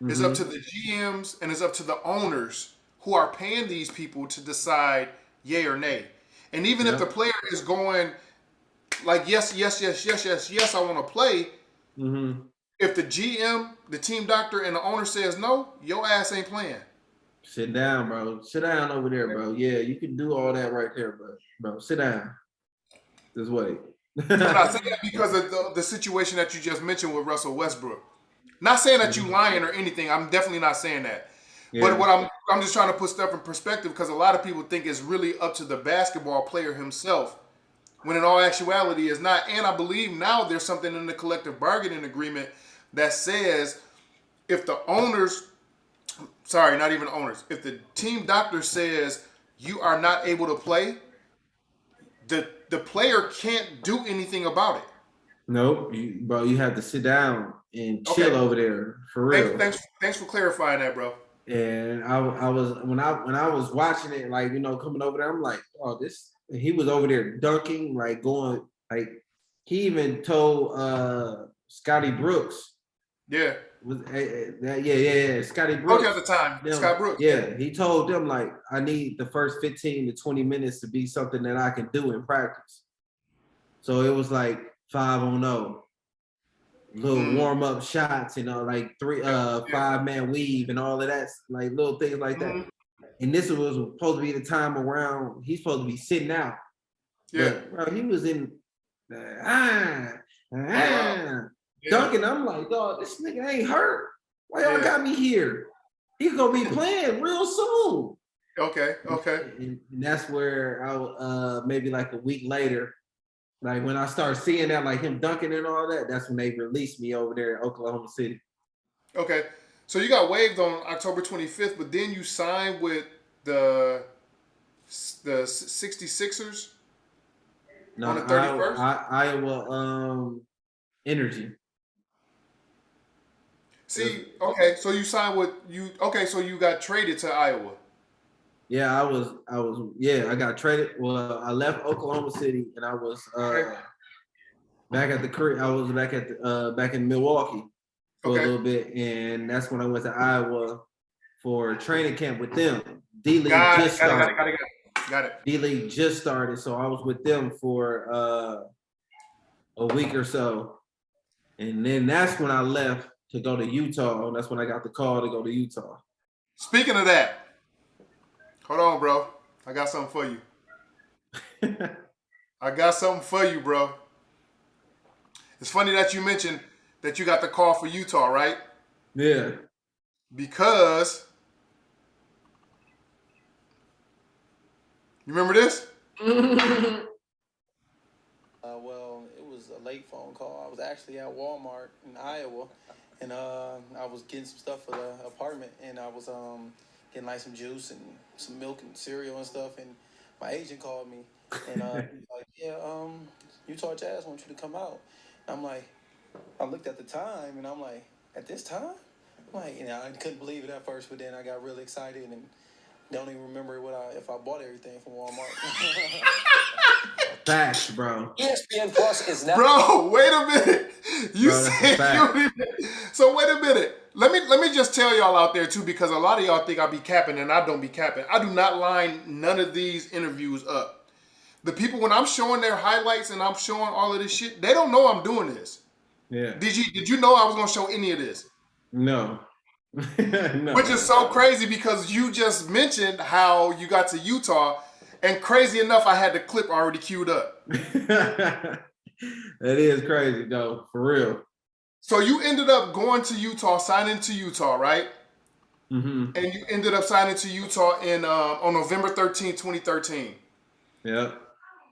it's up to the GMs, and it's up to the owners who are paying these people to decide yay or nay. And even if the player is going like, yes, I want to play, if the GM, the team doctor, and the owner says no, your ass ain't playing. Sit down, bro. Sit down over there, bro. Yeah, you can do all that right there, bro. Sit down. Just wait. I'm not saying that because of the situation that you just mentioned with Russell Westbrook. Not saying that you lying or anything. I'm definitely not saying that. Yeah. But what I'm just trying to put stuff in perspective because a lot of people think it's really up to the basketball player himself, when in all actuality it's not. And I believe now there's something in the collective bargaining agreement that says if the owners, sorry, not even owners, if the team doctor says you are not able to play, the player can't do anything about it. Nope, bro. You have to sit down and chill over there for real. Thanks for clarifying that, bro. And I was when I was watching it, like, you know, coming over there, I'm like, oh, this. He was over there dunking, like going, like he even told Scotty Brooks. Yeah. Scotty Brooks. Coach at the time, Scott Brooks. Yeah, he told them like, I need the first 15 to 20 minutes to be something that I can do in practice. So it was like 5-on-0, little warm up shots, you know, like 5-man weave and all of that, like little things like that. And this was supposed to be the time around he's supposed to be sitting out. Yeah, but, bro, he was in dunking. I'm like, dog, this nigga ain't hurt. Why y'all got me here? He's gonna be playing real soon. Okay. And that's where maybe like a week later, like when I started seeing that, like him dunking and all that, that's when they released me over there in Oklahoma City. Okay. So you got waived on October 25th, but then you signed with the 66ers No, on the 31st? Iowa Energy. See, okay, so you signed with you. Okay, so you got traded to Iowa. Yeah, I got traded. Well, I left Oklahoma City and I was back at the career. I was back at back in Milwaukee for a little bit, and that's when I went to Iowa for training camp with them. D-League just started. Got it. D-League just started, so I was with them for a week or so, and then that's when I left to go to Utah. That's when I got the call to go to Utah. Speaking of that, hold on, bro. I got something for you. Bro. It's funny that you mentioned that you got the call for Utah, right? Yeah. Because you remember this? Well, it was a late phone call. I was actually at Walmart in Iowa, and I was getting some stuff for the apartment, and I was getting like some juice and some milk and cereal and stuff, and my agent called me, and he was like, yeah, Utah Jazz want you to come out. And I'm like, I looked at the time, and I'm like, at this time? I'm like, I couldn't believe it at first, but then I got really excited and don't even remember if I bought everything from Walmart. Facts, bro. ESPN Plus is now. Bro, wait a minute. You said you. So wait a minute. Let me just tell y'all out there too, because a lot of y'all think I be capping and I don't be capping. I do not line none of these interviews up. The people, when I'm showing their highlights and I'm showing all of this shit, they don't know I'm doing this. Yeah. Did you know I was gonna show any of this? No. No. Which is so crazy because you just mentioned how you got to Utah, and crazy enough, I had the clip already queued up. That is crazy, though, for real. So you ended up going to Utah, signing to Utah, right? Mm-hmm. And you ended up signing to Utah on November 13, 2013. Yep.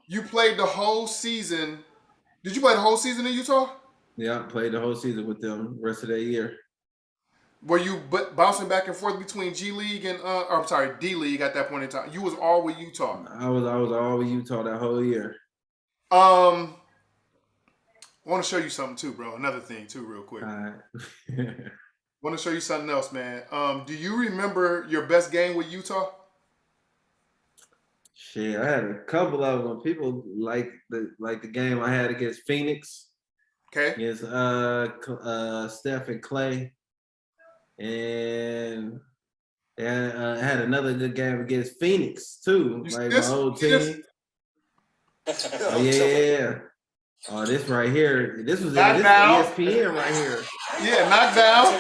You played the whole season. Did you play the whole season in Utah? Yeah, played the whole season with them rest of that year. Were you bouncing back and forth between G League and D League at that point in time? You was all with Utah. I was all with Utah that whole year. I want to show you something too, bro. Another thing too, real quick. All right. Want to show you something else, man. Do you remember your best game with Utah? Shit, I had a couple of them. People like the game I had against Phoenix. Okay. Against Steph and Clay. And I had another good game against Phoenix too, like my old team. Oh yeah. Oh, this right here. This was ESPN right here. Yeah, knockdown.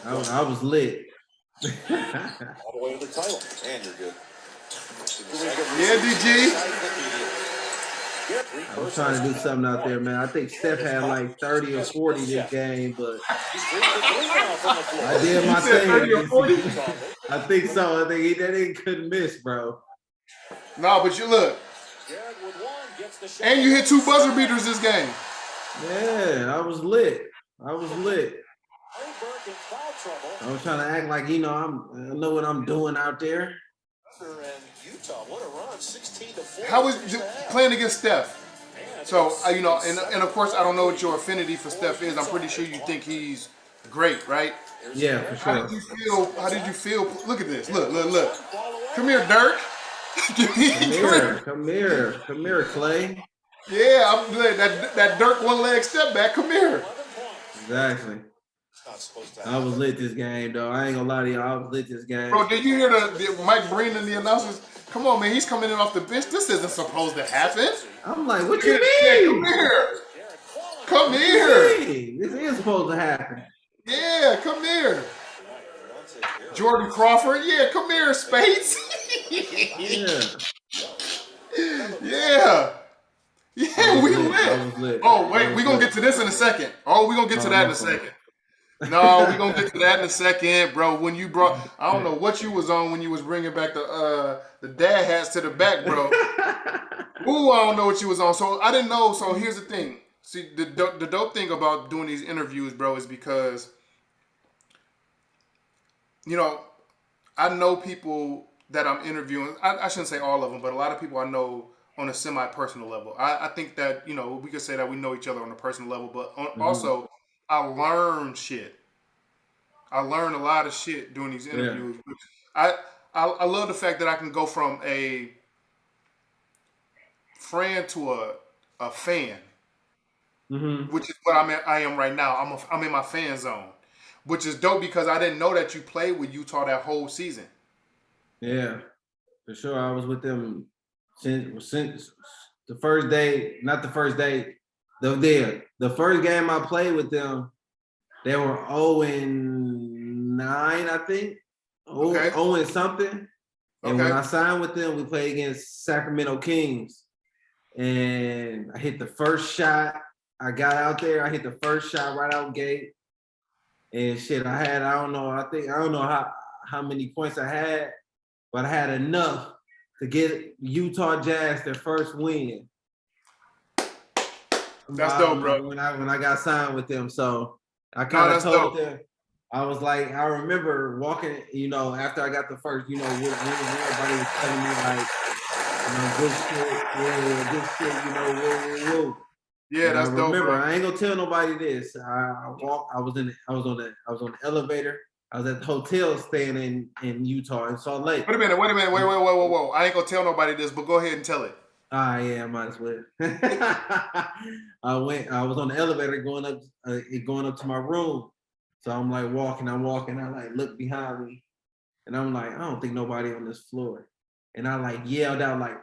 I was lit. All the way to the title, and you're good. Yeah, DG. I was trying to do something out there, man. I think Steph had like 30 or 40 this game, but I did my thing. 30 or 40? I think so. I think that couldn't miss, bro. No, but you look. And you hit 2 buzzer beaters this game. Yeah, I was lit. I was trying to act like, I know what I'm doing out there. How was playing against Steph? So, and of course, I don't know what your affinity for Steph is. I'm pretty sure you think he's great, right? Yeah, for sure. How did you feel? Look at this. Look. Come here, Dirk. Come here, Clay. Yeah, I'm glad that Dirk one-leg step back. Come here. Exactly. I was lit this game, though. I ain't gonna lie to you. I was lit this game. Bro, did you hear the Mike Breen and the announcers? Come on, man. He's coming in off the bench. This isn't supposed to happen. I'm like, what you mean? Come here. This is supposed to happen. Yeah, come here. Jordan Crawford. Yeah, come here, Spates. Yeah. Yeah, we lit. Lit. Oh, wait, we're going to get to this in a second. Oh, we're going to get to that in a second. No, we gonna get to that in a second, bro. When you brought, I don't know what you was on when you was bringing back the dad hats to the back, bro. Ooh, I don't know what you was on. So I didn't know. So here's the thing. See, the dope thing about doing these interviews, bro, is because, you know, I know people that I'm interviewing. I shouldn't say all of them, but a lot of people I know on a semi-personal level. I think that, you know, we could say that we know each other on a personal level, but also I learn shit. I learn a lot of shit doing these interviews. Yeah. I love the fact that I can go from a friend to a fan, which is what I am right now. I'm in my fan zone, which is dope because I didn't know that you played with Utah that whole season. Yeah, for sure. I was with them since the first day. Not the first day. The first game I played with them, they were 0-9, I think. Okay. 0 and something. And when Okay. I signed with them, we played against Sacramento Kings. And I hit the first shot. I got out there. I hit the first shot right out gate. And shit, I don't know how many points I had, but I had enough to get Utah Jazz their first win. That's dope, bro. When I got signed with them. So I kind of told them, I was like, I remember walking, you know, after I got the first, you know, when everybody was telling me like, you know, good shit, you know, whoa. Yeah, and that's dope, remember, bro. I ain't gonna tell nobody this. I was on the elevator. I was at the hotel staying in Utah in Salt Lake. Wait a minute. Whoa. I ain't gonna tell nobody this, but go ahead and tell it. Yeah, might as well. I was on the elevator going up to my room. So I'm like walking, I like look behind me, and I'm like, I don't think nobody on this floor. And I like yelled out like,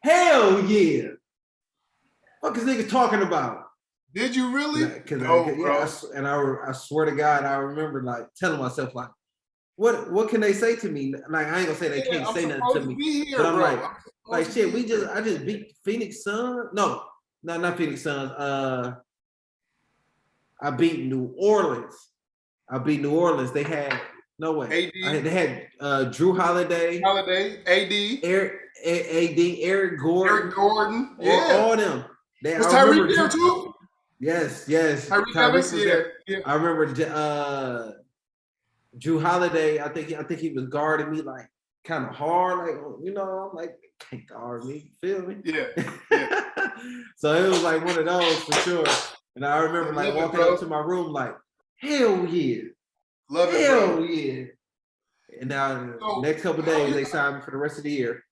hell yeah! What is niggas talking about? Did you really? I swear to God, I remember like telling myself like, what can they say to me? Like I ain't gonna say they can't say nothing to me, here, but I'm bro. like shit. I just beat Phoenix Suns. No, not Phoenix Suns. I beat New Orleans. They had no way. AD. They had Drew Holiday, AD, Eric Gordon, yeah, all them. Was Tyreek there too? Yes. Tyreek Evans, there. Yeah. I remember Drew Holiday. I think he was guarding me like kind of hard, like you know, I'm like can't guard me, feel me? Yeah. So it was like one of those for sure. And I remember like walking up to my room like, hell yeah. Love it, hell bro. Yeah. And now next couple of days they signed me for the rest of the year.